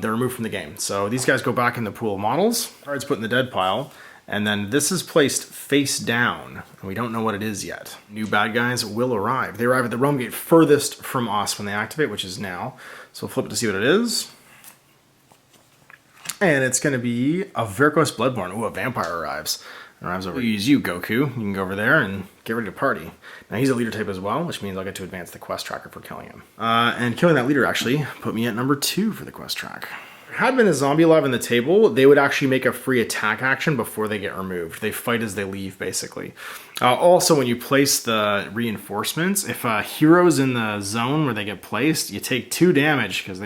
they're removed from the game. So these guys go back in the pool of models, cards put in the dead pile, and then this is placed face down, and we don't know what it is yet. New bad guys will arrive. They arrive at the realm gate furthest from us when they activate, which is now. So we'll flip it to see what it is. And it's going to be a Verkos Bloodborne. Ooh, a vampire arrives. Arrives over. Use you, Goku. You can go over there and get ready to party. Now he's a leader type as well, which means I'll get to advance the quest tracker for killing him. And killing that leader actually put me at number 2 for the quest track. Had been a zombie alive on the table, they would actually make a free attack action before they get removed. They fight as they leave, basically. Also, when you place the reinforcements, if a hero's in the zone where they get placed, you take 2 damage because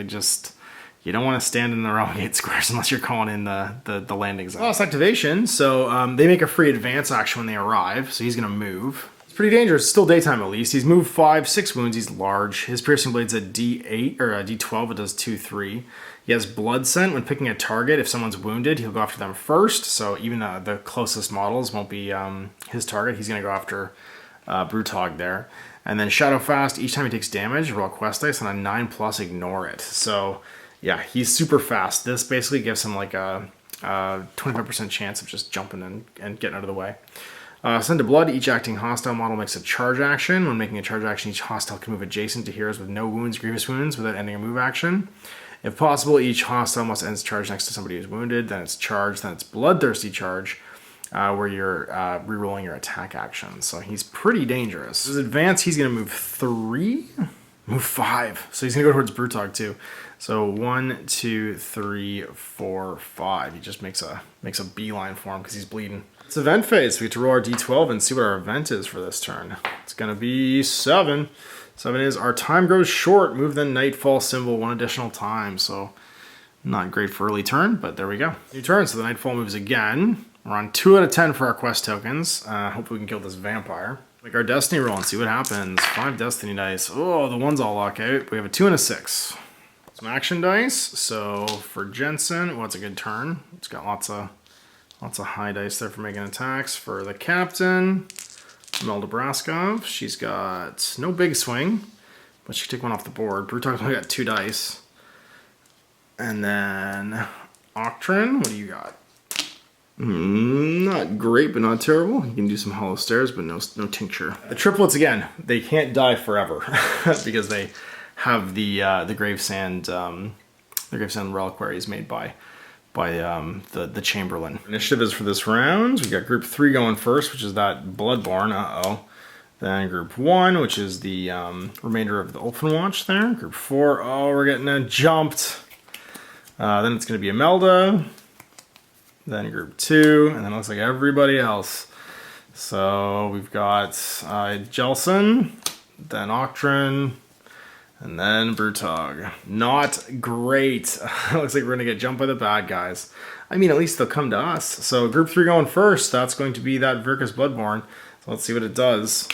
you don't want to stand in the realm gate squares unless you're calling in the landing zone. Lost activation, so they make a free advance action when they arrive, so he's going to move. It's pretty dangerous. It's still daytime at least. He's moved 5, 6 wounds. He's large. His piercing blade's a D8 or a D12. It does 2, 3. He has blood scent. When picking a target, if someone's wounded, he'll go after them first. So even the closest models won't be his target. He's going to go after Brutog there. And then Shadow Fast. Each time he takes damage, roll quest dice, and on a 9+, ignore it. So yeah, he's super fast. This basically gives him like a 25% chance of just jumping and getting out of the way. Send to blood. Each acting hostile model makes a charge action. When making a charge action, each hostile can move adjacent to heroes with no wounds, grievous wounds, without ending a move action. If possible, each hostile must end its charge next to somebody who's wounded. Then it's charge. Then it's bloodthirsty charge, where you're rerolling your attack action. So he's pretty dangerous. His advance, he's going to move 3, move 5. So he's going to go towards Brutog too. So 1, 2, 3, 4, 5. He just makes a beeline for him because he's bleeding. It's event phase. We get to roll our d12 and see what our event is for this turn. It's going to be 7. 7 is our time grows short. Move the nightfall symbol 1 additional time. So not great for early turn, but there we go. New turn. So the nightfall moves again. We're on 2 out of 10 for our quest tokens. Hopefully we can kill this vampire. Make our destiny roll and see what happens. 5 destiny dice. Oh, the ones all lock out. We have a 2 and a 6. Some action dice. So for Jensen, well, it's a good turn. It's got lots of high dice there for making attacks. For the captain, Melda Braskov, she's got no big swing, but she can take 1 off the board. Brutog's only got 2 dice. And then Octrin, what do you got? Not great, but not terrible. You can do some hollow stairs, but no tincture. The triplets, again, they can't die forever because they have the Gravesand reliquaries made by the Chamberlain. Initiative is for this round. We got group 3 going first, which is that Bloodborne. Then group 1, which is the remainder of the Ulfenwatch there. Group 4, we're getting jumped. Then it's going to be Imelda. Then group 2, and then it looks like everybody else. So we've got Jelson, then Octrin, and then Brutog. Not great. Looks like we're going to get jumped by the bad guys. I mean, at least they'll come to us. So group 3 going first. That's going to be that Verkos Bloodborne. So let's see what it does.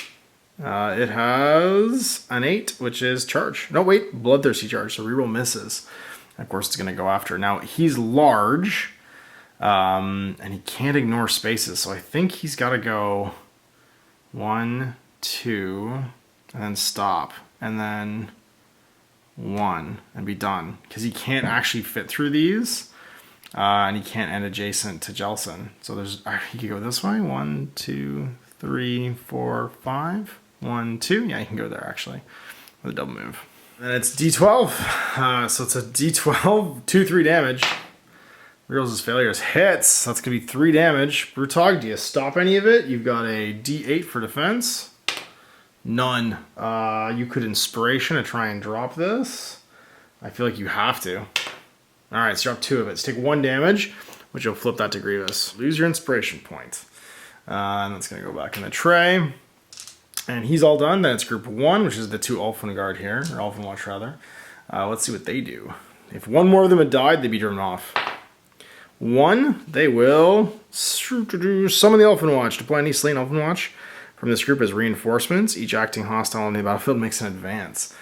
It has an 8, which is charge. No, wait, bloodthirsty charge. So reroll misses. Of course, it's going to go after. Now, he's large, and he can't ignore spaces. So I think he's got to go 1, 2, and then stop. And then 1 and be done, because he can't actually fit through these, and he can't end adjacent to Jelson. So he could go this way. 1, 2, 3, 4, 5. 1, 2. Yeah, he can go there actually with a double move. And it's D12. So it's a D12, 2, 3 damage. Rerolls his failures. Hits. That's gonna be 3 damage. Brutog, do you stop any of it? You've got a D8 for defense. None. You could inspiration to try and drop this. I feel like you have to. Alright, so drop 2 of it. So take 1 damage, which will flip that to Grievous. Lose your inspiration point. And that's going to go back in the tray. And he's all done. Then it's group 1, which is the 2 Ulfenguard here, or Ulfenwatch rather. Let's see what they do. If 1 more of them had died, they'd be driven off. 1, they will summon the Ulfenwatch. Deploy any slain Ulfenwatch from this group is reinforcements. Each acting hostile on the battlefield makes an advance.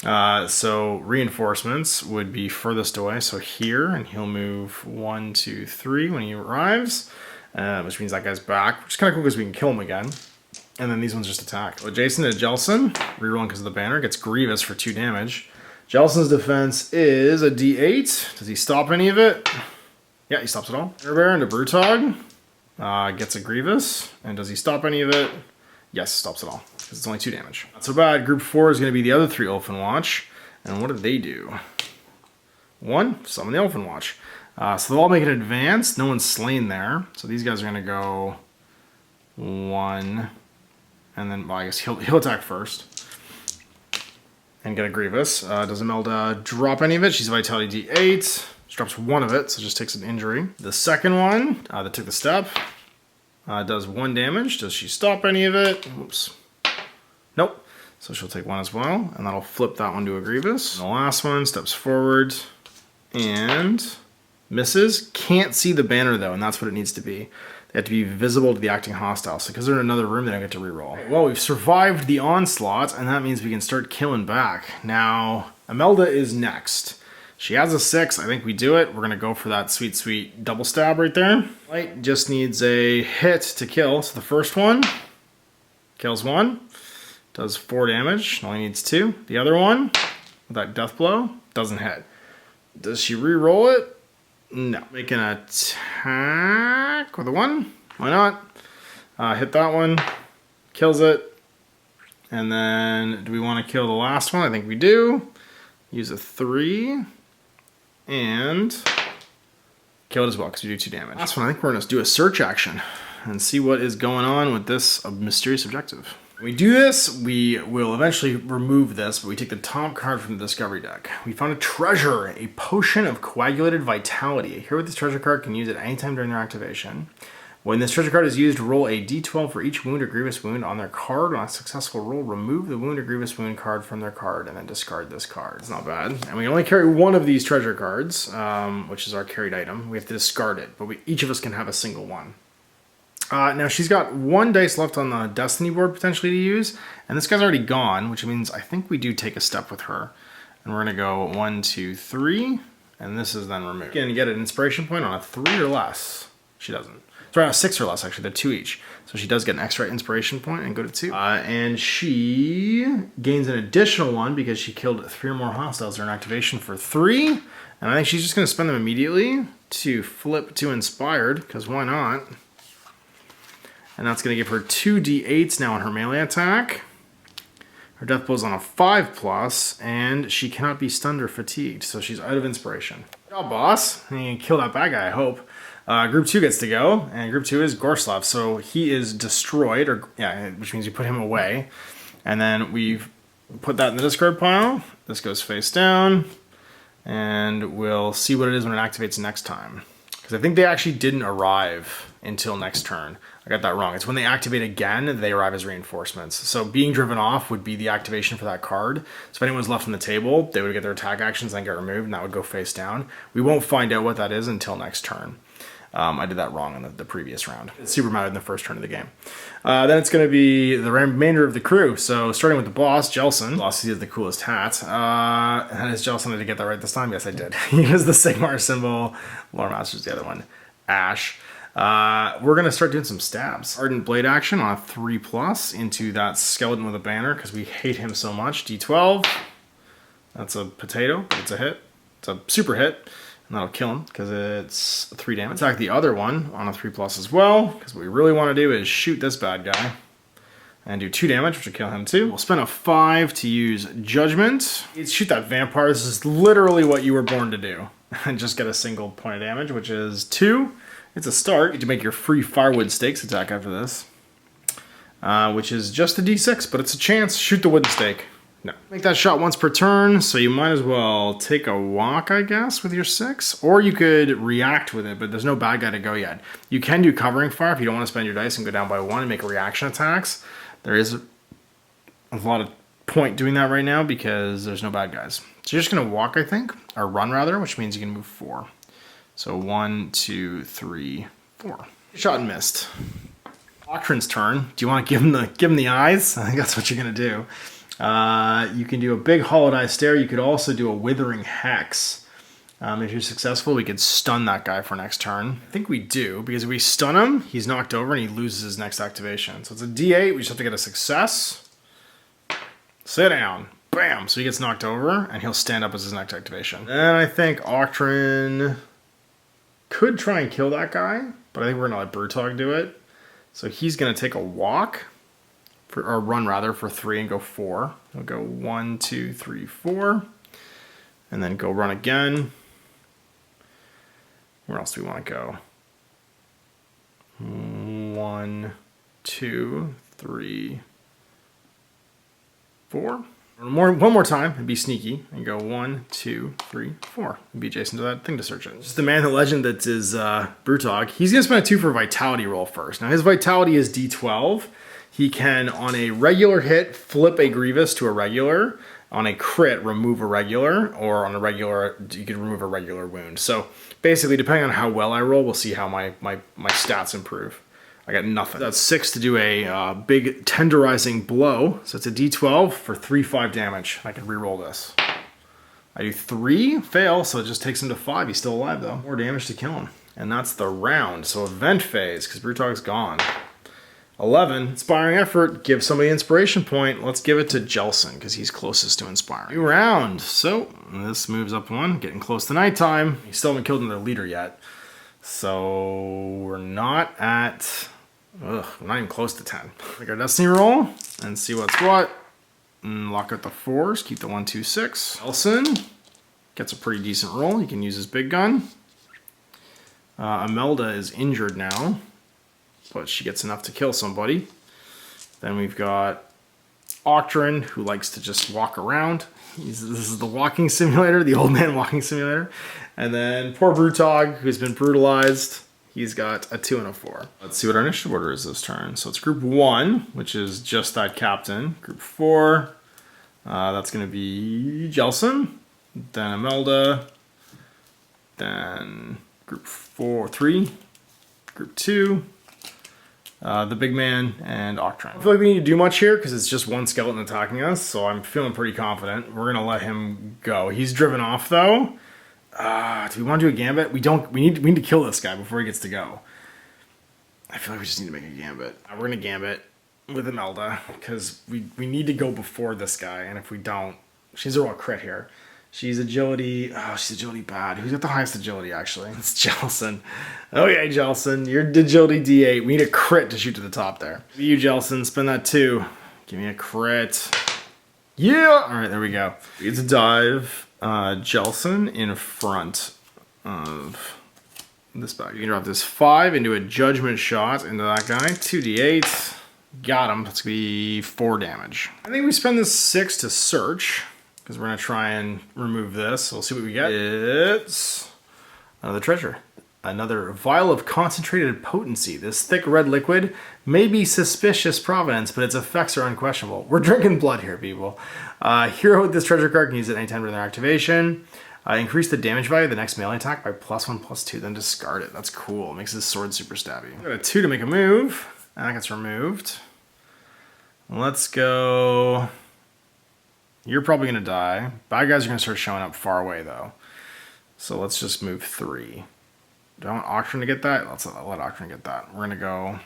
So reinforcements would be furthest away, so here, and he'll move 1, 2, 3 when he arrives, which means that guy's back, which is kind of cool because we can kill him again. And then these ones just attack. So adjacent to Jelson, rerolling because of the banner, gets Grievous for 2 damage. Jelson's defense is a D8. Does he stop any of it? Yeah, he stops it all. Bear into Brutog, gets a Grievous, and does he stop any of it? Yes, stops it all, because it's only 2 damage. Not so bad. Group 4 is going to be the other 3 Ulfenwatch. And what do they do? 1, summon the Ulfenwatch. So they'll all make an advance. No one's slain there. So these guys are going to go 1, and then, well, I guess he'll attack first. And get a Grievous. Does Imelda drop any of it? She's Vitality D8. She drops 1 of it, so just takes an injury. The second one that took the step does 1 damage. Does she stop any of it? Oops. Nope. So she'll take 1 as well, and that'll flip that one to a Grievous. And the last one steps forward and misses. Can't see the banner though, and that's what it needs to be. They have to be visible to the acting hostile. So because they're in another room, they don't get to reroll. Well, we've survived the onslaught, and that means we can start killing back. Now, Imelda is next. She has a 6. I think we do it. We're going to go for that sweet, sweet double stab right there. Light just needs a hit to kill. So the first one kills 1. Does 4 damage. Only needs 2. The other one, with that death blow, doesn't hit. Does she re-roll it? No. Make an attack with a 1. Why not? Hit that one. Kills it. And then, do we want to kill the last one? I think we do. Use a 3. And kill it as well, because we do 2 damage. Last one, I think we're going to do a search action and see what is going on with this mysterious objective. When we do this, we will eventually remove this, but we take the top card from the discovery deck. We found a treasure, a potion of coagulated vitality. Here with this treasure card can use it anytime during their activation. When this treasure card is used, roll a d12 for each wound or grievous wound on their card. On a successful roll, remove the wound or grievous wound card from their card and then discard this card. It's not bad. And we only carry 1 of these treasure cards, which is our carried item. We have to discard it, but each of us can have a single one. Now she's got 1 dice left on the Destiny board potentially to use, and this guy's already gone, which means I think we do take a step with her. And we're gonna go 1, 2, 3, and this is then removed. Gonna get an inspiration point on a 3 or less. She doesn't. It's around a 6 or less actually, they're 2 each. So she does get an extra inspiration point and go to 2. And she gains an additional 1 because she killed 3 or more hostiles during activation for 3. And I think she's just gonna spend them immediately to flip to inspired, because why not? And that's going to give her 2 d8s now on her melee attack. Her death blow's on a 5+, and she cannot be stunned or fatigued, so she's out of inspiration. Good job, boss. And you can kill that bad guy, I hope. Group 2 gets to go, and Group 2 is Gorslav, so he is destroyed, or yeah, which means you put him away. And then we've put that in the discard pile. This goes face down, and we'll see what it is when it activates next time. Because I think they actually didn't arrive until next turn. I got that wrong. It's when they activate again, they arrive as reinforcements. So being driven off would be the activation for that card. So if anyone was left on the table, they would get their attack actions and get removed, and that would go face down. We won't find out what that is until next turn. I did that wrong in the previous round. It super mattered in the first turn of the game. Then it's going to be the remainder of the crew. So starting with the boss, Jelson. Boss, he has the coolest hat. And is Jelson, did I get that right this time? Yes, I did. He has the Sigmar symbol. Lore Master's the other one. Ash. We're going to start doing some stabs. Ardent Blade action on a 3+ into that skeleton with a banner because we hate him so much. D12. That's a potato. It's a hit. It's a super hit. And that'll kill him because it's 3 damage. Attack the other one on a 3+ as well, because what we really want to do is shoot this bad guy and do 2 damage, which will kill him too. We'll spend a 5 to use Judgment. Shoot that vampire. This is literally what you were born to do. And just get a single point of damage, which is 2. It's a start. You get to make your free Firewood Stakes attack after this, which is just a D6, but it's a chance. Shoot the wooden stake. No. Make that shot once per turn, so you might as well take a walk, I guess, with your 6. Or you could react with it, but there's no bad guy to go yet. You can do covering fire if you don't want to spend your dice and go down by 1 and make reaction attacks. There is a lot of point doing that right now because there's no bad guys. So you're just going to walk, I think, or run rather, which means you can move 4. So 1, 2, 3, 4. Shot and missed. Octrin's turn. Do you want to give him the eyes? I think that's what you're gonna do. You can do a big Hollowed Eye Stare. You could also do a Withering Hex. If you're successful, we could stun that guy for next turn. I think we do, because if we stun him, he's knocked over and he loses his next activation. So it's a D8, we just have to get a success. Sit down. Bam! So he gets knocked over, and he'll stand up as his next activation. And I think Octrin could try and kill that guy, but I think we're gonna let Brutog do it. So he's gonna take a walk, or run rather, for 3 and go 4. He'll go 1, 2, 3, 4, and then go run again. Where else do we want to go? 1, 2, 3, 4. One more time and be sneaky and go 1, 2, 3, 4 and be adjacent to that thing to search it. Just the man, the legend that is Brutog. He's gonna spend a 2 for a vitality roll first. Now his vitality is D12. He can, on a regular hit, flip a Grievous to a regular. On a crit, remove a regular, or on a regular, you can remove a regular wound. So basically, depending on how well I roll, we'll see how my stats improve. I got nothing. That's 6 to do a big tenderizing blow. So it's a D12 for 3/5 damage. I can re-roll this. I do 3, fail, so it just takes him to 5. He's still alive though. More damage to kill him. And that's the round. So event phase, because Brutog's gone. 11, inspiring effort, give somebody an inspiration point. Let's give it to Jelson, because he's closest to inspiring. New round. So this moves up 1, getting close to nighttime. He still haven't killed another leader yet. So we're not at, we're not even close to 10. Make our destiny roll and see what's what. And lock out the 4s, keep the 1, 2, 6. Jelson gets a pretty decent roll. He can use his big gun. Imelda is injured now, but she gets enough to kill somebody. Then we've got Octrin, who likes to just walk around. This is the walking simulator, the old man walking simulator. And then poor Brutog, who's been brutalized. He's got a 2 and a 4. Let's see what our initiative order is this turn. So it's group 1, which is just that captain. Group 4, that's going to be Jelson. Then Imelda. Then group 3, group 2. The big man, and Octrin. I feel like we need to do much here because it's just one skeleton attacking us, so I'm feeling pretty confident. We're gonna let him go. He's driven off though. Do we want to do a gambit? We don't. We need to kill this guy before he gets to go. I feel like we just need to make a gambit. We're gonna gambit with Imelda because we need to go before this guy, and if we don't, she's a real crit here. She's agility. Oh, she's agility bad. Who's got the highest agility, actually? It's Jelson. Okay, Jelson. You're agility D8. We need a crit to shoot to the top there. You, Jelson. Spend that 2. Give me a crit. Yeah! Alright, there we go. We get to dive Jelson in front of this bag. You can drop this 5 into a judgment shot into that guy. 2d8. Got him. That's going to be 4 damage. I think we spend this 6 to search, because we're going to try and remove this. So we'll see what we get. It's another treasure. Another vial of concentrated potency. This thick red liquid may be suspicious provenance, but its effects are unquestionable. We're drinking blood here, people. Hero with this treasure card can use it anytime during their activation. Increase the damage value of the next melee attack by +1/+2, then discard it. That's cool. It makes his sword super stabby. Got a 2 to make a move. That gets removed. Let's go. You're probably going to die. Bad guys are going to start showing up far away, though. So let's just move 3. Do I want Octrin to get that? Let's let Octrin get that. We're going to go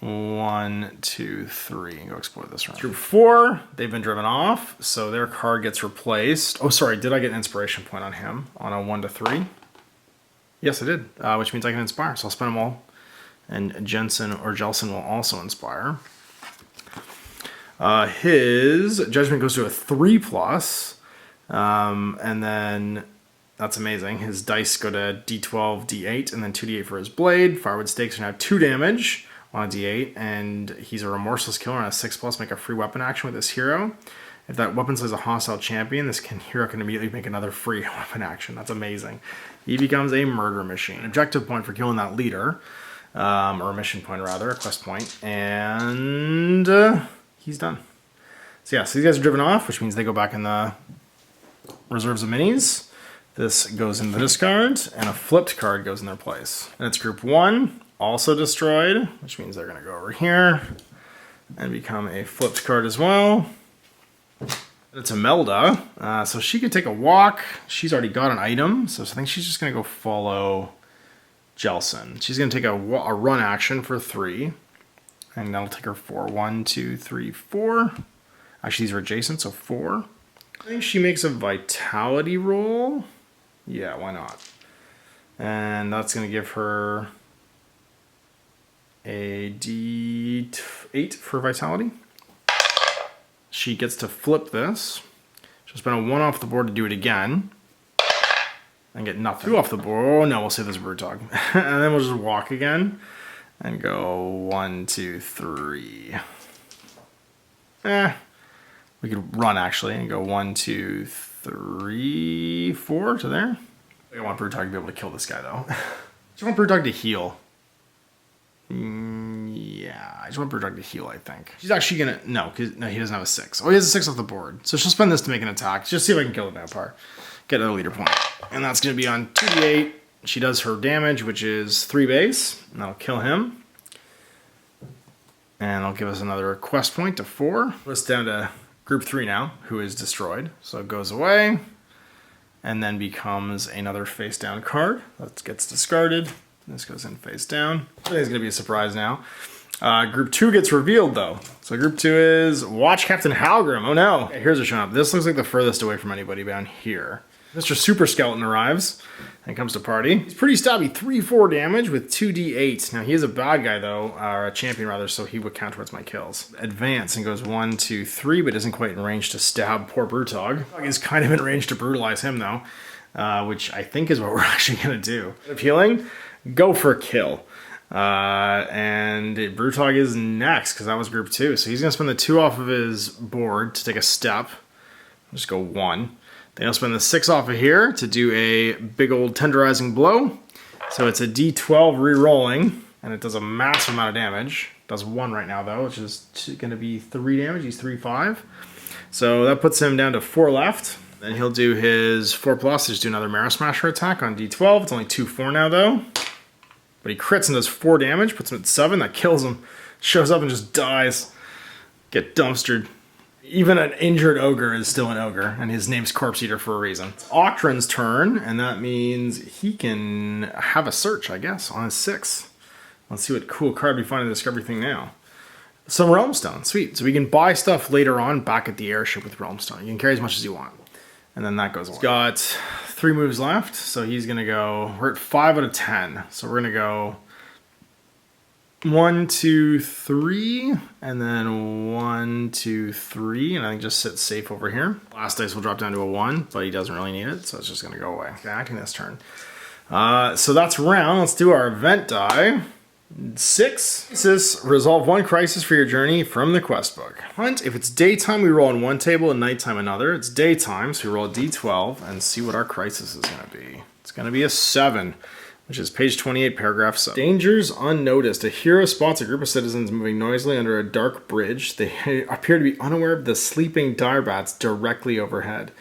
1, 2, 3 and go explore this round. Group 4, they've been driven off, so their card gets replaced. Oh, sorry, did I get an inspiration point on him on a 1 to 3? Yes, I did, which means I can inspire, so I'll spend them all. And Jelson will also inspire. His judgment goes to a 3+, and then that's amazing. His dice go to D12, D8, and then 2d8 for his blade. Firewood stakes are now 2 damage on a d8, and he's a remorseless killer on a 6+. Make a free weapon action with this hero. If that weapon slays a hostile champion, hero can immediately make another free weapon action. That's amazing. He becomes a murder machine. An objective point for killing that leader, or a mission point rather, a quest point, and he's done. So yeah, so these guys are driven off, which means they go back in the reserves of minis. This goes in the discard, and a flipped card goes in their place. And it's group 1, also destroyed, which means they're going to go over here and become a flipped card as well. It's Imelda, so she can take a walk. She's already got an item, so I think she's just going to go follow Jelson. She's going to take a run action for 3, and that'll take her 4. 1, 2, 3, 4. Actually, these are adjacent, so 4. I think she makes a vitality roll. Yeah, why not? And that's going to give her a D8 for vitality. She gets to flip this. She'll spend a 1 off the board to do it again. And get nothing. 2 off the board. Oh no, we'll save this bird dog. And then we'll just walk again. And go 1, 2, 3. We could run actually and go 1, 2, 3, 4 to there. I want Brewdog to be able to kill this guy though. I just want Brewdog to heal. Yeah, I just want Brewdog to heal, I think. She's actually gonna, no, he doesn't have a 6. Oh, he has a 6 off the board. So she'll spend this to make an attack. Just see if I can kill the vampire. Get another leader point. And that's gonna be on 2d8. She does her damage, which is 3 base. And that'll kill him. And I'll give us another quest point to 4. It's down to group 3 now, who is destroyed. So it goes away. And then becomes another face down card. That gets discarded. This goes in face down. I think it's going to be a surprise now. Group 2 gets revealed though. So group 2 is Watch Captain Halgrim. Oh no. Okay, here's a showing up. This looks like the furthest away from anybody down here. Mr. Super Skeleton arrives and comes to party. He's pretty stabby, 3-4 damage with 2d8. Now he is a bad guy though, or a champion rather, so he would count towards my kills. Advance and goes 1, 2, 3, but isn't quite in range to stab poor Brewdog. He's kind of in range to brutalize him though, which I think is what we're actually gonna do. Of healing, go for a kill. And Brewdog is next because that was group 2. So he's gonna spend the 2 off of his board to take a step. Just go 1. Then he'll spend the 6 off of here to do a big old tenderizing blow. So it's a D12 re-rolling, and it does a massive amount of damage. It does 1 right now though, which is going to be 3 damage. He's 3-5. So that puts him down to 4 left. Then he'll do his 4+, just do another Marrow Smasher attack on D12. It's only 2-4 now though. But he crits and does 4 damage, puts him at 7. That kills him. Shows up and just dies. Get dumpstered. Even an injured ogre is still an ogre, and his name's Corpse Eater for a reason. It's Octron's turn, and that means he can have a search, I guess, on his 6. Let's see what cool card we find in the Discovery thing now. Some Realmstone, sweet. So we can buy stuff later on back at the airship with Realmstone. You can carry as much as you want. And then that goes away. He's got 3 moves left, so he's gonna go, we're at 5 out of 10. So we're gonna go 1, 2, 3, and then 1, 2, 3, and I think just sit safe over here. Last dice will drop down to a 1, but he doesn't really need it, so it's just gonna go away. Back in this turn. So that's round. Let's do our event die. 6. Crisis. Resolve 1 crisis for your journey from the quest book. Hunt. If it's daytime, we roll on one table, and nighttime another. It's daytime, so we roll a d12 and see what our crisis is gonna be. It's gonna be a 7. Which is page 28, paragraph 7. Dangers unnoticed. A hero spots a group of citizens moving noisily under a dark bridge. They appear to be unaware of the sleeping direbats directly overhead.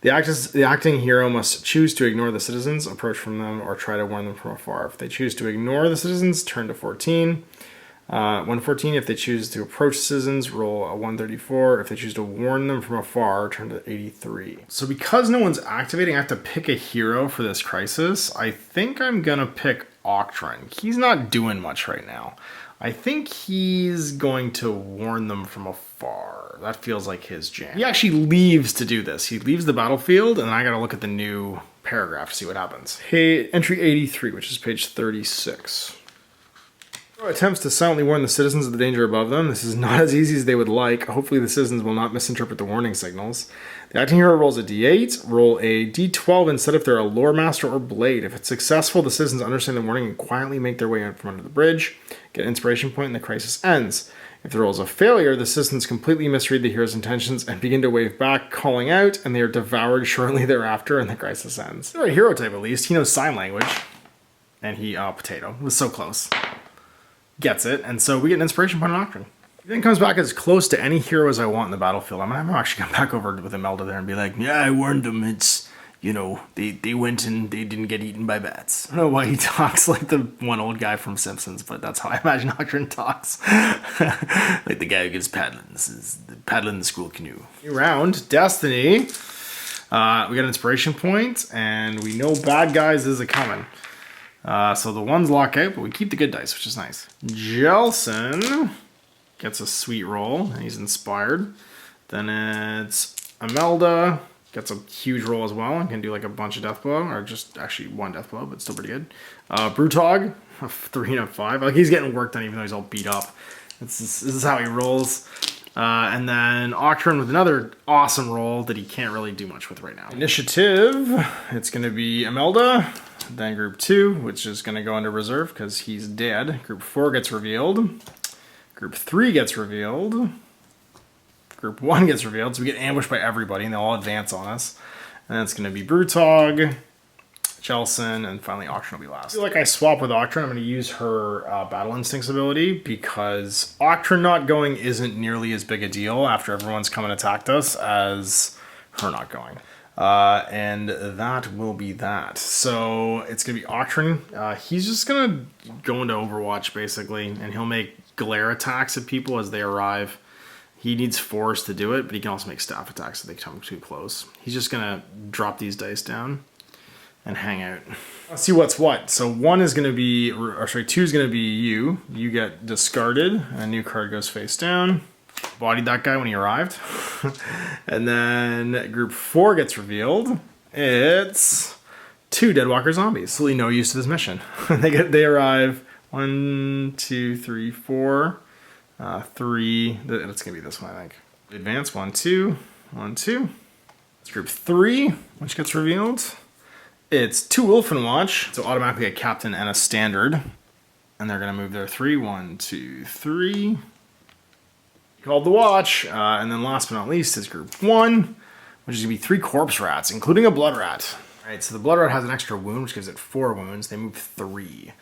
The acting hero must choose to ignore the citizens, approach from them, or try to warn them from afar. If they choose to ignore the citizens, turn to 14. 114. If they choose to approach citizens, roll a 134. If they choose to warn them from afar, turn to 83. So because no one's activating, I have to pick a hero for this crisis. I think I'm gonna pick Octron. He's not doing much right now. I think he's going to warn them from afar. That feels like his jam. He actually leaves to do this. He leaves the battlefield, and I gotta look at the new paragraph to see what happens. Hey, entry 83, which is page 36. Attempts to silently warn the citizens of the danger above them. This is not as easy as they would like. Hopefully the citizens will not misinterpret the warning signals. The acting hero rolls a d8. Roll a d12 instead if they're a lore master or blade. If it's successful, the citizens understand the warning and quietly make their way out from under the bridge. Get an inspiration point and the crisis ends. If the roll is a failure, the citizens completely misread the hero's intentions and begin to wave back, calling out, and they are devoured shortly thereafter and the crisis ends. They're a hero type at least. He knows sign language. And he, potato. It was so close. Gets it, and so we get an inspiration point on Octron. He then comes back as close to any hero as I want in the battlefield. I'm gonna have him actually come back over with Imelda there and be like, yeah, I warned them, you know, they went and they didn't get eaten by bats. I don't know why he talks like the one old guy from Simpsons, but that's how I imagine Octron talks. Like the guy who gives paddling the school canoe. Round Destiny. We got an inspiration point, and we know bad guys is a coming. So the ones lock out, but we keep the good dice, which is nice. Jelson gets a sweet roll, and he's inspired. Then it's Imelda. Gets a huge roll as well and can do like a bunch of death blow, or just actually one death blow, but still pretty good. Brutog, a 3 and a 5. Like he's getting work done even though he's all beat up. This is how he rolls. And then Octron with another awesome roll that he can't really do much with right now. Initiative, it's going to be Imelda, then Group 2, which is going to go into reserve because he's dead. Group 4 gets revealed. Group 3 gets revealed. Group 1 gets revealed, so we get ambushed by everybody, and they'll all advance on us. And then it's going to be Brutog, Jelson, and finally Octron will be last. I feel like I swap with Octron. I'm going to use her Battle Instincts ability, because Octron not going isn't nearly as big a deal after everyone's come and attacked us as her not going. And that will be that. So it's going to be Octron. He's just going to go into Overwatch, basically, and he'll make glare attacks at people as they arrive. He needs force to do it, but he can also make staff attacks if they come too close. He's just going to drop these dice down and hang out. Let's see what's what. So 1 is going to be, or sorry, 2 is going to be you. You get discarded, and a new card goes face down. Bodied that guy when he arrived. And then Group 4 gets revealed. It's 2 Deadwalker zombies. Absolutely no use to this mission. They arrive 1, 2, 3, 4. 3, that's gonna be this one, I think. Advance 1, 2, 1, 2. It's Group 3, which gets revealed. It's 2 Ulfenkarn, so automatically a captain and a standard. And they're gonna move their 3, 1, 2, 3. Called the watch. And then last but not least is Group 1, which is gonna be 3 corpse rats, including a blood rat. Alright, so the blood rat has an extra wound, which gives it 4 wounds. They move 3.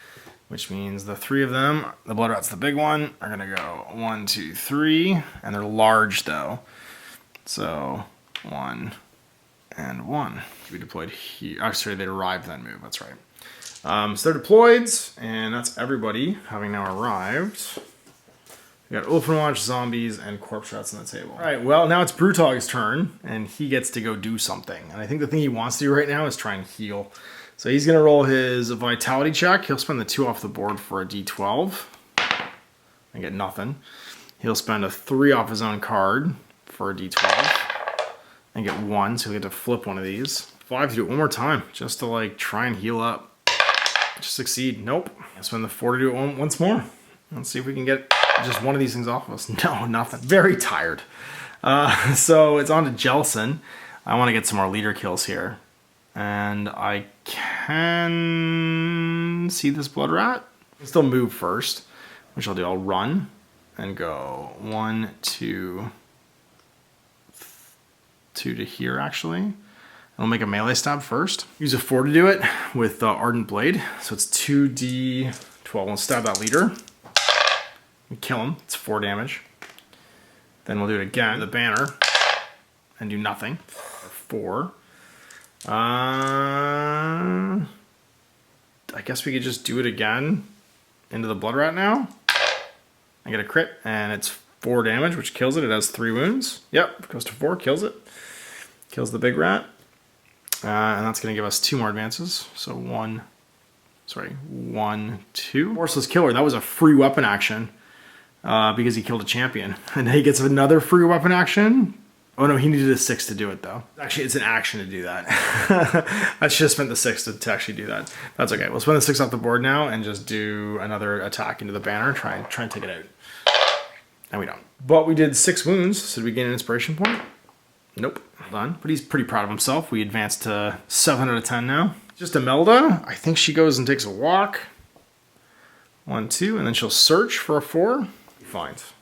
Which means the 3 of them, the blood rat's the big one, are gonna go 1, 2, 3, and they're large though. So 1 and 1. To be deployed here. Oh, sorry, they arrive then move. That's right. So they're deployed, and that's everybody having now arrived. We got Ulfenkarn, zombies, and corpse rats on the table. All right, well now it's Brutog's turn, and he gets to go do something. And I think the thing he wants to do right now is try and heal. So he's going to roll his vitality check. He'll spend the 2 off the board for a d12 and get nothing. He'll spend a 3 off his own card for a d12 and get 1, so he'll get to flip one of these. 5 to do it one more time, just to like try and heal up. Just succeed. Nope. I'll spend the 4 to do it once more. Let's see if we can get just one of these things off of us. No, nothing. Very tired. So it's on to Jelson. I want to get some more leader kills here. And I can see this blood rat. I'll still move first, which I'll do. I'll run and go 1, 2, 2 to here actually. I'll make a melee stab first. Use a 4 to do it with Ardent Blade. So it's 2d12. We'll stab that leader. We kill him. It's 4 damage. Then we'll do it again. The banner and do nothing. 4. I guess we could just do it again into the blood rat now. I get a crit, and it's 4 damage, which kills it. It has 3 wounds. Yep, goes to 4, kills it. Kills the big rat. And that's going to give us 2 more advances. So 1, 2. Merciless Killer, that was a free weapon action because he killed a champion. And then he gets another free weapon action. Oh no, he needed a 6 to do it though. Actually, it's an action to do that. I should have spent the 6 to actually do that. That's okay. We'll spend the 6 off the board now and just do another attack into the banner. Try and take it out. And we don't. But we did 6 wounds, so did we gain an inspiration point? Nope. Done. But he's pretty proud of himself. We advanced to 7 out of 10 now. Just Imelda. I think she goes and takes a walk. 1, 2, and then she'll search for a 4. Finds.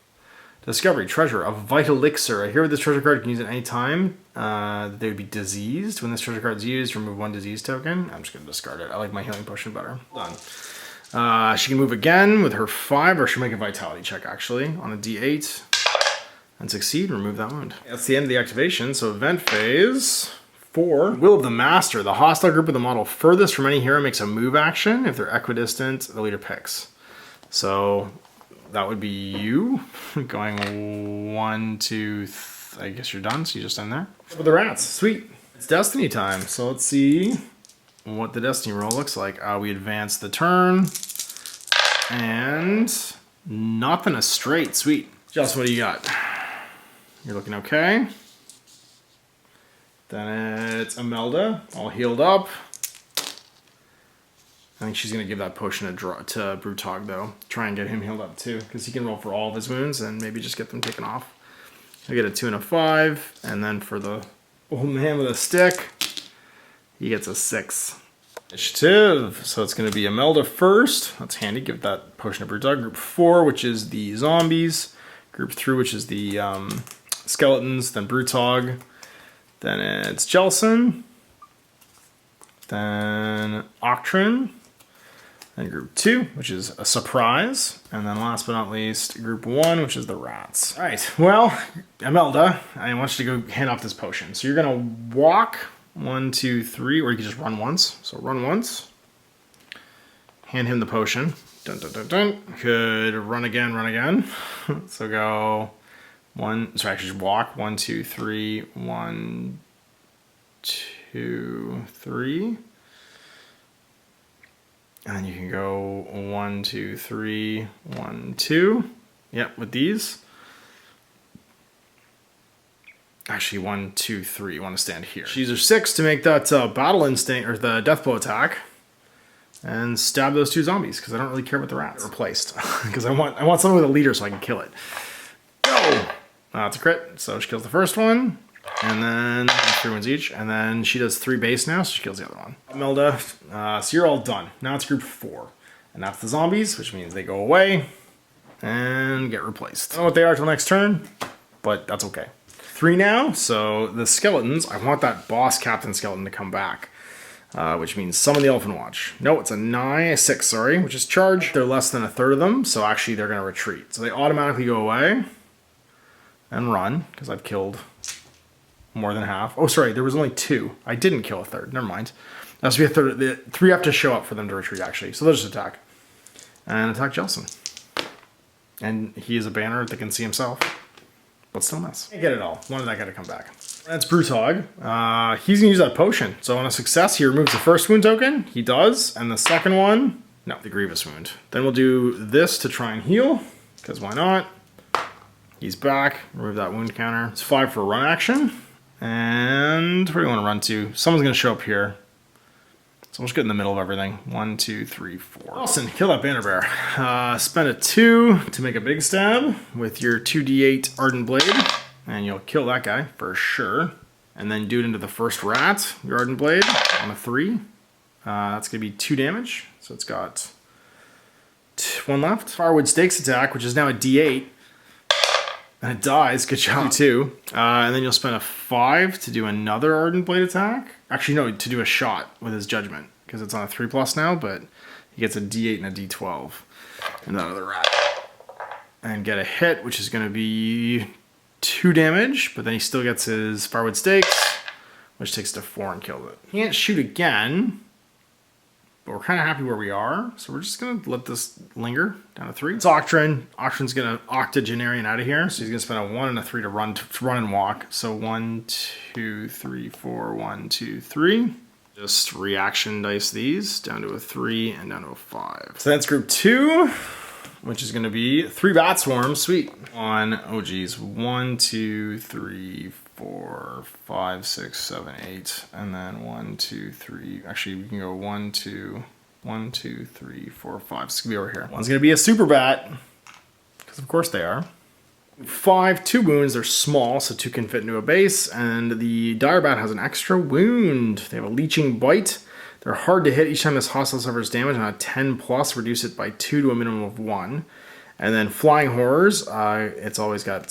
Discovery, treasure, a vital elixir. I hear this treasure card can use at any time. They would be diseased. When this treasure card is used, remove 1 disease token. I'm just going to discard it. I like my healing potion better. Done. She can move again with her 5, or she'll make a vitality check actually on a d8 and succeed. Remove that wound. That's the end of the activation. So event phase, 4. Will of the Master. The hostile group of the model furthest from any hero makes a move action. If they're equidistant, the leader picks. So that would be you. Going 1, 2, I guess you're done, so you just end there. With the rats. Sweet. It's Destiny time. So let's see what the Destiny roll looks like. We advance the turn. And nothing a straight. Sweet. Just what do you got? You're looking okay. Then it's Imelda, all healed up. I think she's going to give that potion to Brutog, though. Try and get him healed up, too, because he can roll for all of his wounds and maybe just get them taken off. He'll get a 2 and a 5. And then for the old man with a stick, he gets a 6. Initiative. So it's going to be Imelda first. That's handy. Give that potion to Brutog. Group 4, which is the zombies. Group 3, which is the skeletons. Then Brutog. Then it's Jelson. Then Octrin. Then group 2, which is a surprise. And then last but not least, group 1, which is the rats. All right, well, Imelda, I want you to go hand off this potion. So you're gonna walk 1, 2, 3, or you can just run once. So run once. Hand him the potion. Dun, dun, dun, dun. Could run again. So go 1, so actually just walk 1, 2, 3, 1, 2, 3. And then you can go 1, 2, 3, 1, 2. Yep, with these. Actually, 1, 2, 3. You want to stand here. These are 6 to make that battle instinct or the death blow attack, and stab those 2 zombies because I don't really care about the rats. Replaced because I want someone with a leader so I can kill it. Go. That's a crit. So she kills the first one. And then 3 wounds each, and then she does 3 base now, so she kills the other one. Imelda, so you're all done. Now it's group 4, and that's the zombies, which means they go away and get replaced. I don't know what they are till next turn, but that's okay. 3 now, so the skeletons, I want that boss captain skeleton to come back, which means summon the Elfin Watch. No, it's a 6, sorry, which is charge. They're less than a third of them, so actually they're going to retreat. So they automatically go away and run, because I've killed more than half. Oh, sorry, there was only 2. I didn't kill a third. Never mind. That has to be a third. The 3 have to show up for them to retreat, actually. So they'll just attack. And attack Jelson. And he is a banner that can see himself. But still miss. Can't get it all. Wanted that guy to come back. That's Brutog. He's going to use that potion. So on a success, he removes the first wound token. He does. And the second one, no, the grievous wound. Then we'll do this to try and heal. Because why not? He's back. Remove that wound counter. It's 5 for a run action. And where do you want to run to? Someone's going to show up here. So we'll just get in the middle of everything. 1, 2, 3, 4. Awesome. Kill that banner bear. Spend a 2 to make a big stab with your 2d8 Ardent Blade. And you'll kill that guy for sure. And then do it into the first rat, your Ardent Blade, on a 3. That's going to be 2 damage. So it's got 1 left. Firewood Stakes attack, which is now a d8. And it dies. Good job, too. And then you'll spend a 5 to do another Ardent Blade attack. Actually, no, to do a shot with his Judgment. Because it's on a 3+ now, but he gets a D8 and a D12. And that other rat. And get a hit, which is going to be 2 damage. But then he still gets his Firewood Stakes, which takes it to 4 and kills it. He can't shoot again. But we're kind of happy where we are, so we're just going to let this linger down to 3. It's Octrin. Octrin's going to octogenarian out of here, so he's going to spend a 1 and a 3 to run and walk. So 1, 2, 3, 4, 1, 2, 3. Just reaction dice these down to a 3 and down to a 5. So that's group 2, which is going to be 3 bat swarms. Sweet. Oh geez, 1, 2, 3, 4, 5, 6, 7, 8, and then 1, 2, 3. Actually, we can go 1, 2, 1, 2, 3, 4, 5. It's gonna be over here. One's gonna be a super bat, because of course they are. 5, 2 wounds. They're small, so 2 can fit into a base. And the dire bat has an extra wound. They have a leeching bite. They're hard to hit each time this hostile suffers damage. On a 10+, reduce it by 2 to a minimum of 1. And then Flying Horrors, it's always got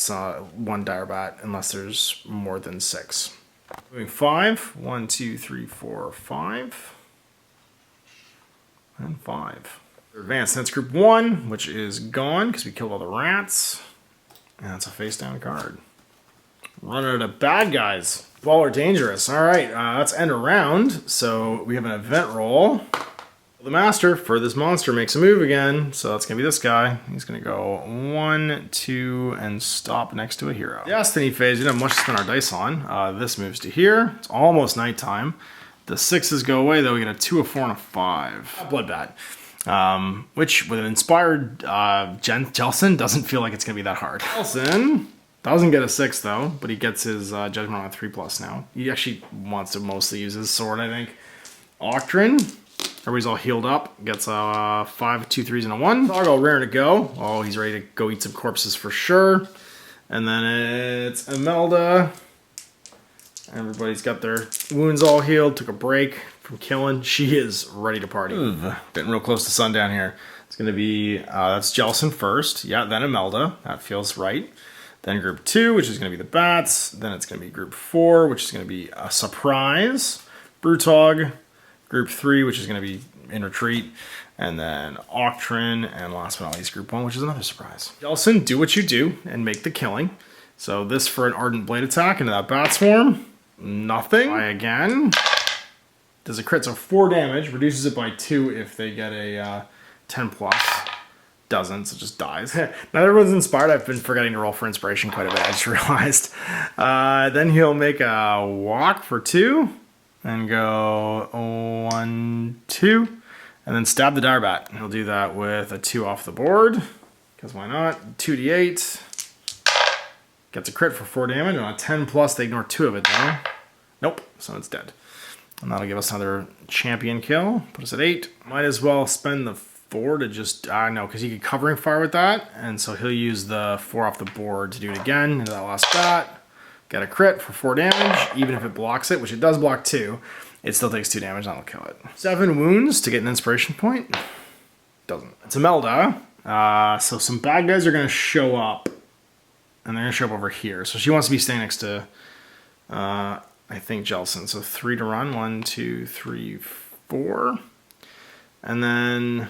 1 dire bat unless there's more than 6. Moving 5. 1, 2, 3, 4, 5. And 5. Advanced. That's group 1, which is gone because we killed all the rats. And that's a face down card. Run out of bad guys. Ball are dangerous. All right, let's end a round. So we have an event roll. The master for this monster makes a move again. So that's going to be this guy. He's going to go 1, 2, and stop next to a hero. Destiny phase, we don't have much to spend our dice on. This moves to here. It's almost nighttime. The 6s go away, though. We get a 2, a 4, and a 5. Bloodbat. Which, with an inspired Jelson, doesn't feel like it's going to be that hard. Jelson doesn't get a 6, though, but he gets his judgment on a 3+ now. He actually wants to mostly use his sword, I think. Octrin, everybody's all healed up, gets a 5, 2, 3s, and a 1. Dog all raring to go. Oh, he's ready to go eat some corpses for sure. And then it's Imelda. Everybody's got their wounds all healed, took a break from killing. She is ready to party. Getting real close to sundown here. It's going to be, that's Jelson first. Yeah, then Imelda. That feels right. Then group 2, which is going to be the bats. Then it's going to be group 4, which is going to be a surprise. Brutog. Group 3, which is going to be in retreat. And then Octrin. And last but not least, group 1, which is another surprise. Jelson, do what you do and make the killing. So this for an Ardent Blade attack into that bat swarm. Nothing. Try again. Does a crit, so 4 damage. Reduces it by 2 if they get a 10+. Doesn't, so it just dies. Now everyone's inspired. I've been forgetting to roll for inspiration quite a bit, I just realized. Then he'll make a walk for 2. And go 1, 2. And then stab the dire bat. He'll do that with a 2 off the board. Because why not? 2d8. Gets a crit for 4 damage. On a 10+, they ignore 2 of it though. Nope, so it's dead. And that'll give us another champion kill. Put us at 8. Might as well spend the 4 to just, no, because he could covering fire with that. And so he'll use the 4 off the board to do it again into that last bat. Get a crit for 4 damage, even if it blocks it, which it does block 2. It still takes 2 damage, that'll kill it. 7 wounds to get an inspiration point. Doesn't. It's Imelda. So some bad guys are going to show up. And they're going to show up over here. So she wants to be staying next to, I think, Jelson. So 3 to run. 1, 2, 3, 4. And then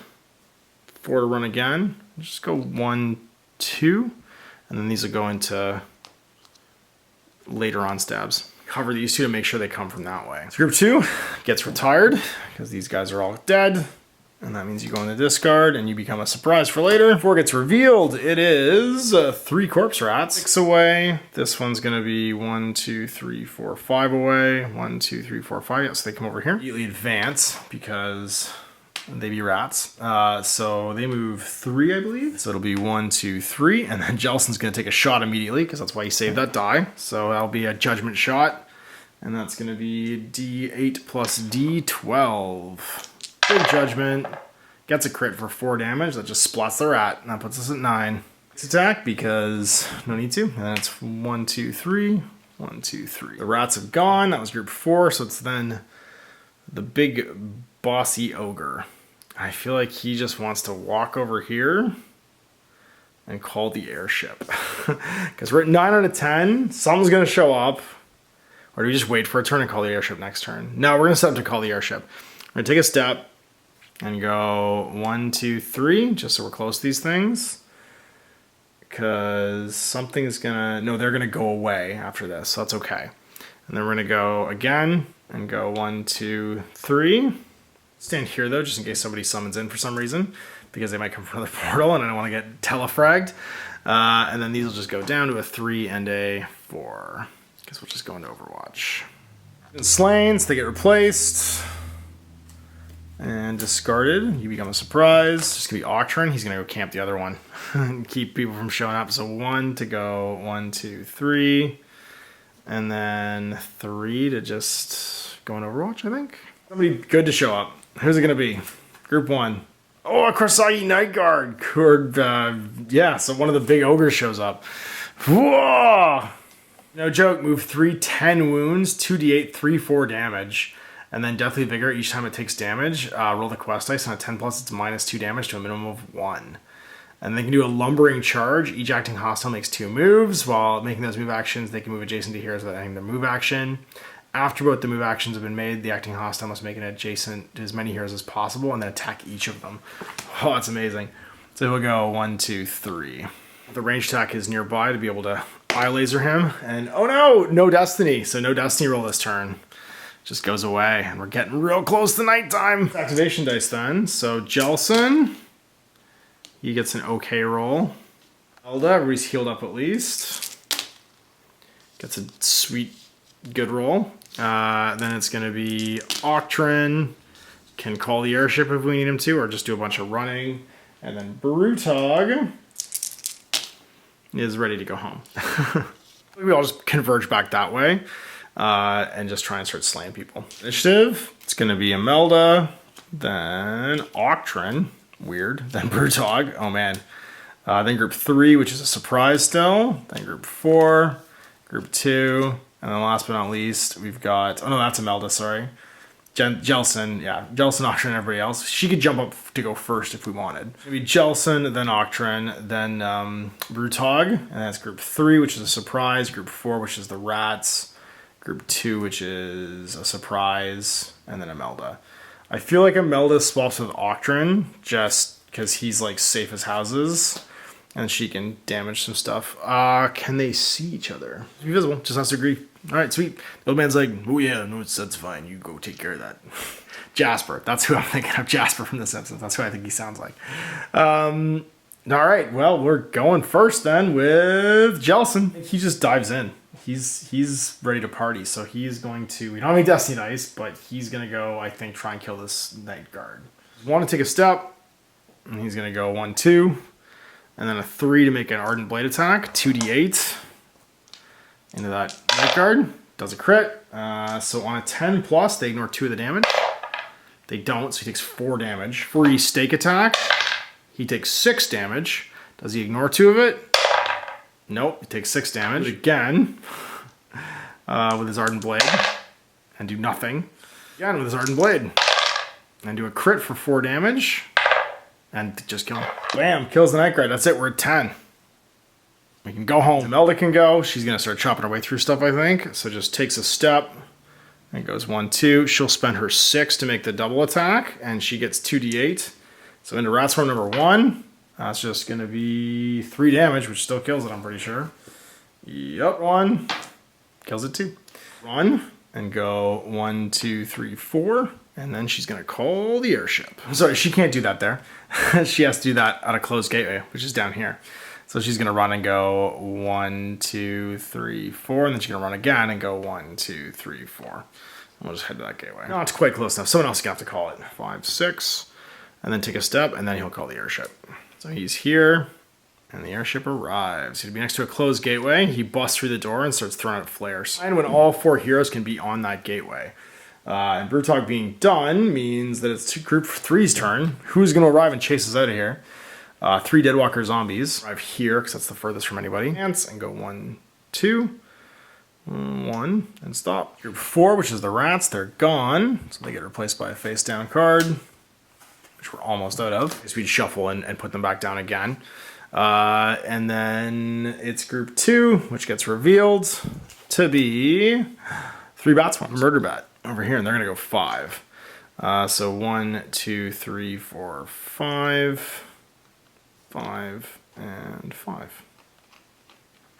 4 to run again. Just go 1, 2. And then these will go into later on stabs. Cover these 2 to make sure they come from that way. So group 2 gets retired because these guys are all dead. And that means you go in the discard and you become a surprise for later. 4 gets revealed. It is 3 corpse rats. 6 away. This one's going to be 1, 2, 3, 4, 5 away. 1, 2, 3, 4, 5. Yeah, so they come over here. Immediately advance because they be rats. So they move 3, I believe. So it'll be 1, 2, 3. And then Jelson's going to take a shot immediately because that's why he saved that die. So that'll be a judgment shot. And that's going to be D8 plus D12. Big judgment. Gets a crit for 4 damage. That just splats the rat. And that puts us at 9. It's attack because no need to. And then it's 1, 2, 3. 1, 2, 3. The rats have gone. That was group 4. So it's then the big bossy ogre. I feel like he just wants to walk over here and call the airship. Because we're at 9 out of 10. Something's going to show up. Or do we just wait for a turn and call the airship next turn? No, we're going to set up to call the airship. We're going to take a step and go 1, 2, 3, just so we're close to these things. Because something's going to... No, they're going to go away after this, so that's okay. And then we're going to go again and go 1, 2, 3. Stand here, though, just in case somebody summons in for some reason, because they might come from another portal, and I don't want to get telefragged. And then these will just go down to a 3 and a 4. Guess we'll just go into Overwatch. And slain, so they get replaced. And discarded. You become a surprise. It's just going to be Octrin. He's going to go camp the other one. And keep people from showing up. So 1 to go 1, 2, 3. And then 3 to just go in Overwatch, I think. Somebody good to show up. Who's it going to be? Group 1. Oh, a Krasagi Night Guard. Yeah, so one of the big ogres shows up. Whoa! No joke, move 3, 10 wounds, 2d8, 3, 4 damage. And then Deathly Vigor, each time it takes damage, roll the quest dice. On a 10+, it's -2 damage to a minimum of 1. And they can do a Lumbering Charge. Each acting hostile makes 2 moves. While making those move actions, they can move adjacent to heroes without ending their move action. After both the move actions have been made, the acting hostile must make it adjacent to as many heroes as possible and then attack each of them. Oh, that's amazing. So we'll go 1, 2, 3. The range attack is nearby to be able to eye laser him. And oh no, no destiny. So no destiny roll this turn. Just goes away, and we're getting real close to nighttime. Activation dice then. So Jelson, he gets an okay roll. Elda, everybody's healed up at least. Gets a sweet, good roll. Then it's going to be Octrin. Can call the airship if we need him to, or just do a bunch of running. And then Brutog is ready to go home. We all just converge back that way and just try and start slaying people. Initiative, it's going to be Imelda, then Octrin, weird, then Brutog, oh man. Then group 3, which is a surprise still. Then group 4, group 2, and then last but not least, we've got, oh no, that's Imelda, sorry. Jelson, yeah, Jelson, Octrin, and everybody else. She could jump up to go first if we wanted. Maybe Jelson, then Octrin, then Brutog, and that's group 3, which is a surprise. Group 4, which is the rats. Group 2, which is a surprise, and then Imelda. I feel like Imelda swaps with Octrin just because he's like safe as houses, and she can damage some stuff. Can they see each other? Be visible, just has to agree. All right, sweet. The old man's like, oh yeah, no, that's fine. You go take care of that. Jasper, that's who I'm thinking of. Jasper from The Simpsons. That's who I think he sounds like. All right, well, we're going first then with Jelson. He just dives in. He's ready to party, so he's going to, we don't have any Destiny dice, but he's going to go, I think, try and kill this Night Guard. Want to take a step, and he's going to go 1, 2, and then a 3 to make an Ardent Blade attack, 2d8 into that Night Guard. Does a crit. So on a 10 plus, they ignore 2 of the damage. They don't, so he takes 4 damage. Free stake attack. He takes 6 damage. Does he ignore 2 of it? Nope, he takes 6 damage. Again, with his Ardent Blade, and do nothing. Again with his Ardent Blade, and do a crit for 4 damage, and just kill him. Bam, kills the Night Guard. That's it, we're at 10. We can go home. Imelda can go. She's going to start chopping her way through stuff, I think. So just takes a step, and goes 1, 2. She'll spend her 6 to make the double attack, and she gets 2d8. So into Rat Swarm number 1. That's just going to be 3 damage, which still kills it, I'm pretty sure. Yep, 1. Kills it 2. Run, and go 1, 2, 3, 4. And then she's going to call the airship. I'm sorry, she can't do that there. She has to do that at a closed gateway, which is down here. So she's going to run and go 1, 2, 3, 4. And then she's going to run again and go 1, 2, 3, 4. And we'll just head to that gateway. No, it's quite close enough. Someone else is going to have to call it. 5, 6. And then take a step, and then he'll call the airship. So he's here, and the airship arrives. He'll be next to a closed gateway. He busts through the door and starts throwing out flares. And when all 4 heroes can be on that gateway. And Brutog being done means that it's Group 3's turn. Who's going to arrive and chase us out of here? 3 Deadwalker zombies arrive here, because that's the furthest from anybody. And go 1, 2, 1, and stop. Group 4, which is the rats, they're gone. So they get replaced by a face-down card, which we're almost out of. So we'd shuffle and put them back down again. And then it's group 2, which gets revealed to be 3 bat swarms. Murder bat over here, and they're going to go 5. So 1, 2, 3, 4, 5. 5, and 5.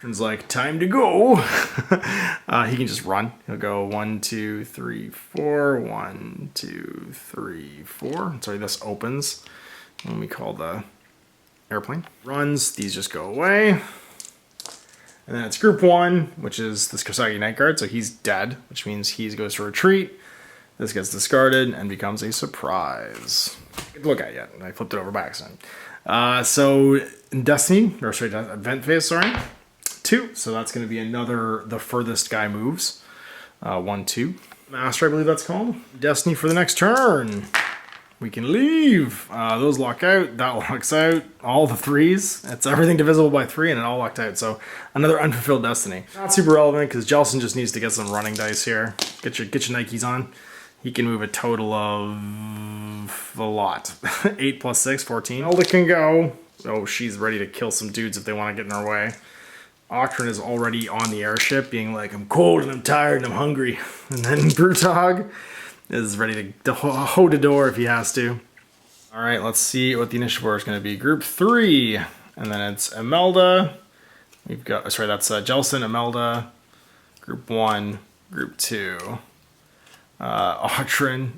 Turns like, time to go. He can just run. He'll go 1, 2, 3, 4. 1, 2, 3, 4. Sorry, this opens when we call the airplane. Runs, these just go away. And then it's group 1, which is this Kosagi Night Guard, so he's dead, which means he goes to retreat. This gets discarded and becomes a surprise. Good to look at yet. I flipped it over by accident. So in Destiny, or sorry, Event Phase, sorry. 2, so that's going to be another, the furthest guy moves. 1, 2. Master, I believe that's called. Destiny for the next turn. We can leave. Those lock out, that locks out. All the 3s. It's everything divisible by 3, and it all locked out. So another unfulfilled Destiny. Not super relevant, because Jelson just needs to get some running dice here. Get your Nikes on. He can move a total of a lot. 8 plus 6, 14. Elda can go. Oh, she's ready to kill some dudes if they want to get in our way. Octrin is already on the airship, being like, I'm cold and I'm tired and I'm hungry. And then Brutog is ready to hold the door if he has to. All right, let's see what the initiative order is going to be. Group 3, and then it's Imelda, We've got, sorry, that's Jelson, Imelda, Group 1, Group 2, Autrin,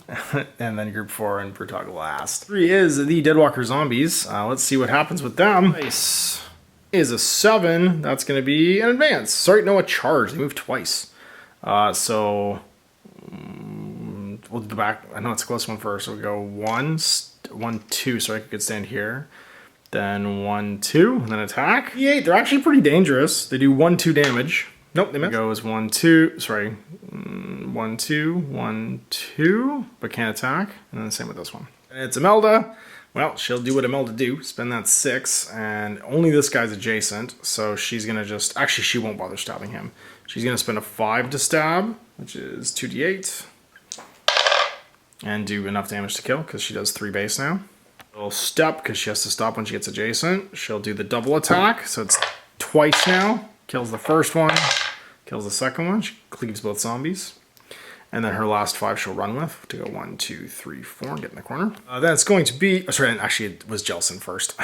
and then Group 4 and Brutog last. 3 is the Deadwalker Zombies. Let's see what happens with them. Nice. Is a 7. That's going to be an advance. Sorry, no, a charge. They move twice. So we'll do the back. I know it's a close one first. So we'll go 1, 1, 2, so I could stand here. Then 1, 2, and then attack. E8, they're actually pretty dangerous. They do 1, 2 damage. Nope, they miss. It goes 1, 2, sorry. 1, 2, 1, 2, but can't attack. And then the same with this one. And it's Imelda. Well, she'll do what Imelda do. Spend that 6, and only this guy's adjacent. So she's gonna just, actually she won't bother stabbing him. She's gonna spend a 5 to stab, which is 2d8. And do enough damage to kill, because she does 3 base now. She'll step, because she has to stop when she gets adjacent. She'll do the double attack, so it's twice now. Kills the first one, kills the second one. She cleaves both zombies. And then her last 5 she'll run with to go 1, 2, 3, 4, and get in the corner. Then it's going to be, sorry, actually it was Jelson first.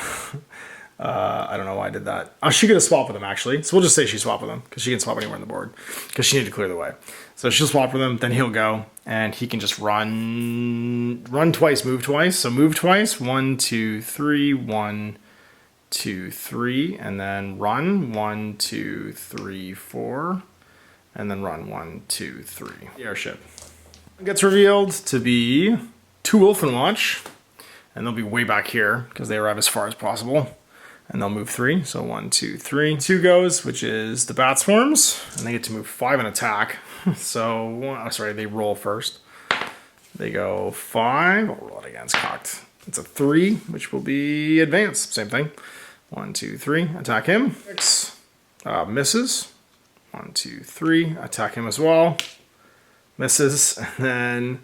I don't know why I did that. She could have swapped with him actually. So we'll just say she swapped with him because she can swap anywhere on the board because she needed to clear the way. So she'll swap with him, then he'll go and he can just run twice, move twice. So move twice, 1, 2, 3, 1, 2, 3, and then run 1, 2, 3, 4. And then run 1, 2, 3. The airship gets revealed to be 2 Ulfenwatch, and they'll be way back here because they arrive as far as possible. And they'll move 3, so 1, 2, 3. 2 goes, which is the Bat Swarms, and they get to move 5 and attack. So, sorry, they roll first. They go 5. I'll roll it again, it's cocked. It's a 3, which will be advance. Same thing. 1, 2, 3. Attack him. 6. Misses. 1, 2, 3. Attack him as well. Misses. And then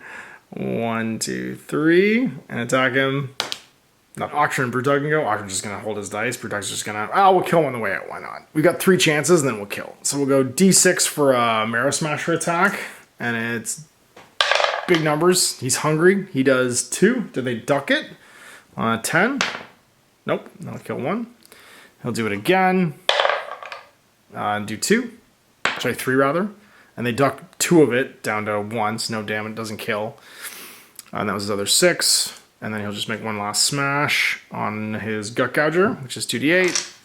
1, 2, 3. And attack him. Now, Autrin and Brutog can go. Autrin's just going to hold his dice. Brutog's just going to... we'll kill him on the way out. Why not? We've got 3 chances, and then we'll kill. So we'll go D6 for a Marrow Smasher attack. And it's big numbers. He's hungry. He does 2. Did they duck it? 10. Nope. I'll kill 1. He'll do it again. Do 2. Sorry, 3 rather. And they duck 2 of it down to 1, so no damage, doesn't kill. And that was his other 6. And then he'll just make 1 last smash on his Gut Gouger, which is 2d8.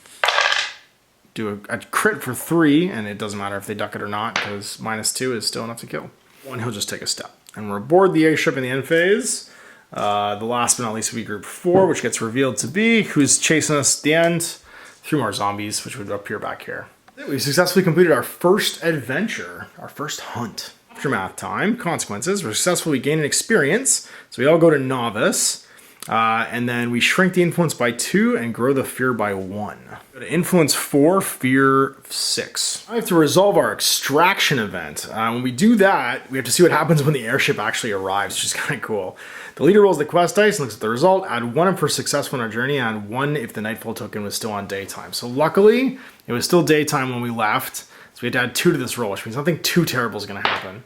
Do a crit for 3, and it doesn't matter if they duck it or not, because -2 is still enough to kill. 1, he'll just take a step. And we're aboard the airship in the end phase. The last but not least will be Group 4, which gets revealed to be who's chasing us at the end. 3 more zombies, which would appear back here. We successfully completed our first adventure, our first hunt. Aftermath time, consequences. We're successful, we gain an experience. So we all go to novice. And then we shrink the influence by 2 and grow the fear by 1. Go to influence 4, fear 6. I have to resolve our extraction event. When we do that, we have to see what happens when the airship actually arrives, which is kind of cool. The leader rolls the quest dice and looks at the result. Add 1 if we're successful in our journey, and 1 if the Nightfall token was still on daytime. So luckily, it was still daytime when we left. So we had to add 2 to this roll, which means nothing too terrible is going to happen.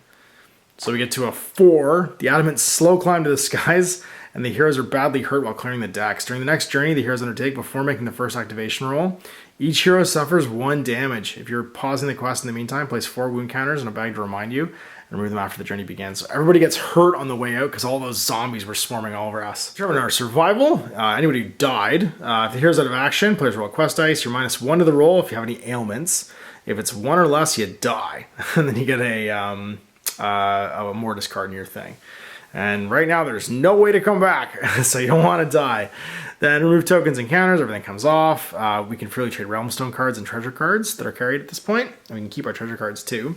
So we get to a 4. The Adamant slow climb to the skies, and the heroes are badly hurt while clearing the decks. During the next journey the heroes undertake before making the first activation roll, each hero suffers 1 damage. If you're pausing the quest in the meantime, place 4 wound counters in a bag to remind you, and remove them after the journey begins. So everybody gets hurt on the way out because all those zombies were swarming all over us. Determine our survival. Anybody who died. If the hero's out of action, players roll quest dice. You're -1 to the roll if you have any ailments. If it's 1 or less, you die. And then you get a Mortis card in your thing. And right now there's no way to come back, so you don't want to die. Then remove tokens and counters, everything comes off. We can freely trade Realmstone cards and treasure cards that are carried at this point, and we can keep our treasure cards too.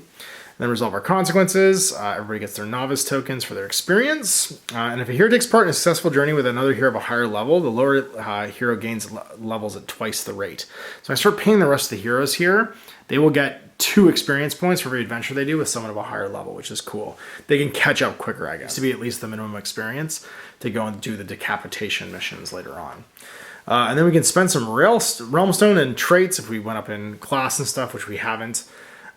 Then resolve our consequences. Everybody gets their novice tokens for their experience. And if a hero takes part in a successful journey with another hero of a higher level, the lower hero gains levels at twice the rate. So I start paying the rest of the heroes here. They will get 2 experience points for every adventure they do with someone of a higher level, which is cool. They can catch up quicker, I guess, to be at least the minimum experience to go and do the decapitation missions later on. And then we can spend some Realmstone and traits if we went up in class and stuff, which we haven't,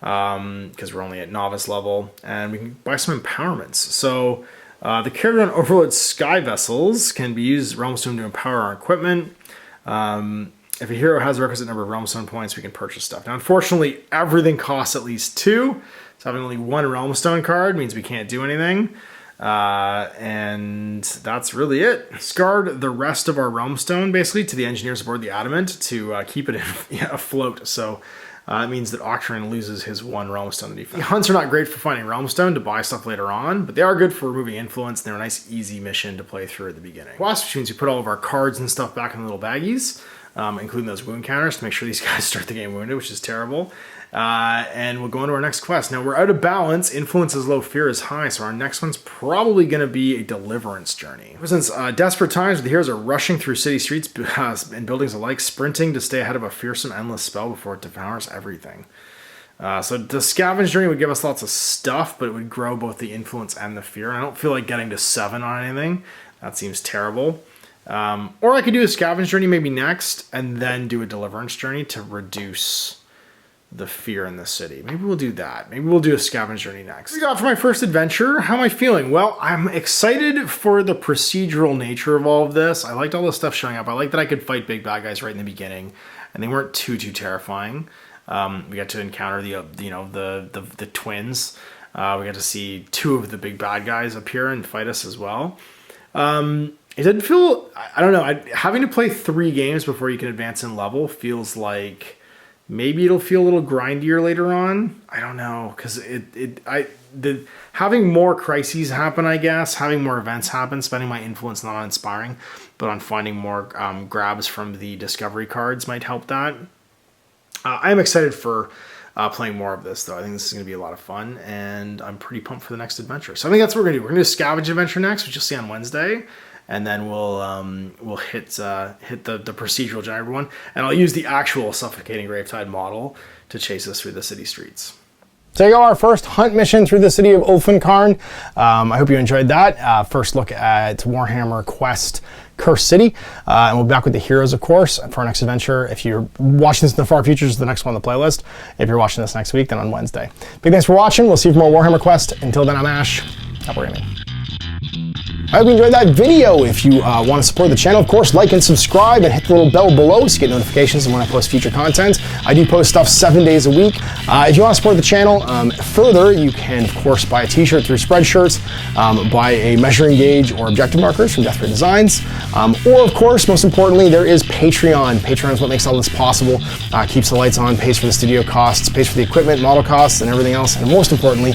because we're only at novice level. And we can buy some empowerments. So the character on Overlord Sky Vessels can be used Realmstone to empower our equipment. if a hero has a requisite number of realm stone points, we can purchase stuff. Now, unfortunately, everything costs at least 2. So having only 1 realm stone card means we can't do anything. And that's really it. Discard the rest of our realm stone, basically, to the engineers aboard the Adamant to keep it afloat. So it means that Octarian loses his 1 realm stone that he found. The hunts are not great for finding realm stone to buy stuff later on, but they are good for removing influence. They're a nice, easy mission to play through at the beginning. Quest, which means you put all of our cards and stuff back in the little baggies, including those wound counters to make sure these guys start the game wounded, which is terrible. And we'll go into our next quest. Now, we're out of balance. Influence is low, fear is high, so our next one's probably going to be a deliverance journey. Since desperate times, the heroes are rushing through city streets and buildings alike, sprinting to stay ahead of a fearsome, endless spell before it devours everything. So the scavenge journey would give us lots of stuff, but it would grow both the influence and the fear. And I don't feel like getting to 7 on anything. That seems terrible. Or I could do a scavenge journey maybe next, and then do a deliverance journey to reduce the fear in the city. Maybe we'll do that. Maybe we'll do a scavenge journey next. What we got for my first adventure? How am I feeling? Well, I'm excited for the procedural nature of all of this. I liked all the stuff showing up. I like that I could fight big bad guys right in the beginning, and they weren't too terrifying. We got to encounter the twins. We got to see 2 of the big bad guys appear and fight us as well. It didn't feel, I don't know, having to play 3 games before you can advance in level feels like maybe it'll feel a little grindier later on. I don't know, because having more crises happen, I guess, having more events happen, spending my influence not on inspiring, but on finding more grabs from the discovery cards might help that. I am excited for playing more of this, though. I think this is going to be a lot of fun, and I'm pretty pumped for the next adventure. So I think that's what we're going to do. We're going to do a scavenge adventure next, which you'll see on Wednesday. And then we'll hit the procedural generator one, and I'll use the actual suffocating Gravetide model to chase us through the city streets. So you go, our first hunt mission through the city of Ulfenkarn. I hope you enjoyed that. First look at Warhammer Quest Cursed City. And we'll be back with the heroes, of course, for our next adventure. If you're watching this in the far future, this is the next one on the playlist. If you're watching this next week, then on Wednesday. Big thanks for watching. We'll see you for more Warhammer Quest. Until then, I'm Ash. Happy gaming. I hope you enjoyed that video. If you want to support the channel, of course, like and subscribe and hit the little bell below so you get notifications when I post future content. I do post stuff 7 days a week. If you want to support the channel further, you can, of course, buy a t-shirt through Spreadshirts, buy a measuring gauge or objective markers from Death Ray Designs, or, of course, most importantly, there is Patreon. Patreon is what makes all this possible, keeps the lights on, pays for the studio costs, pays for the equipment, model costs, and everything else, and most importantly,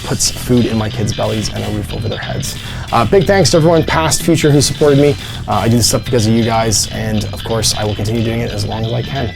puts food in my kids' bellies and a roof over their heads. Big thanks to everyone, past, future, who supported me. I do this stuff because of you guys, and of course, I will continue doing it as long as I can.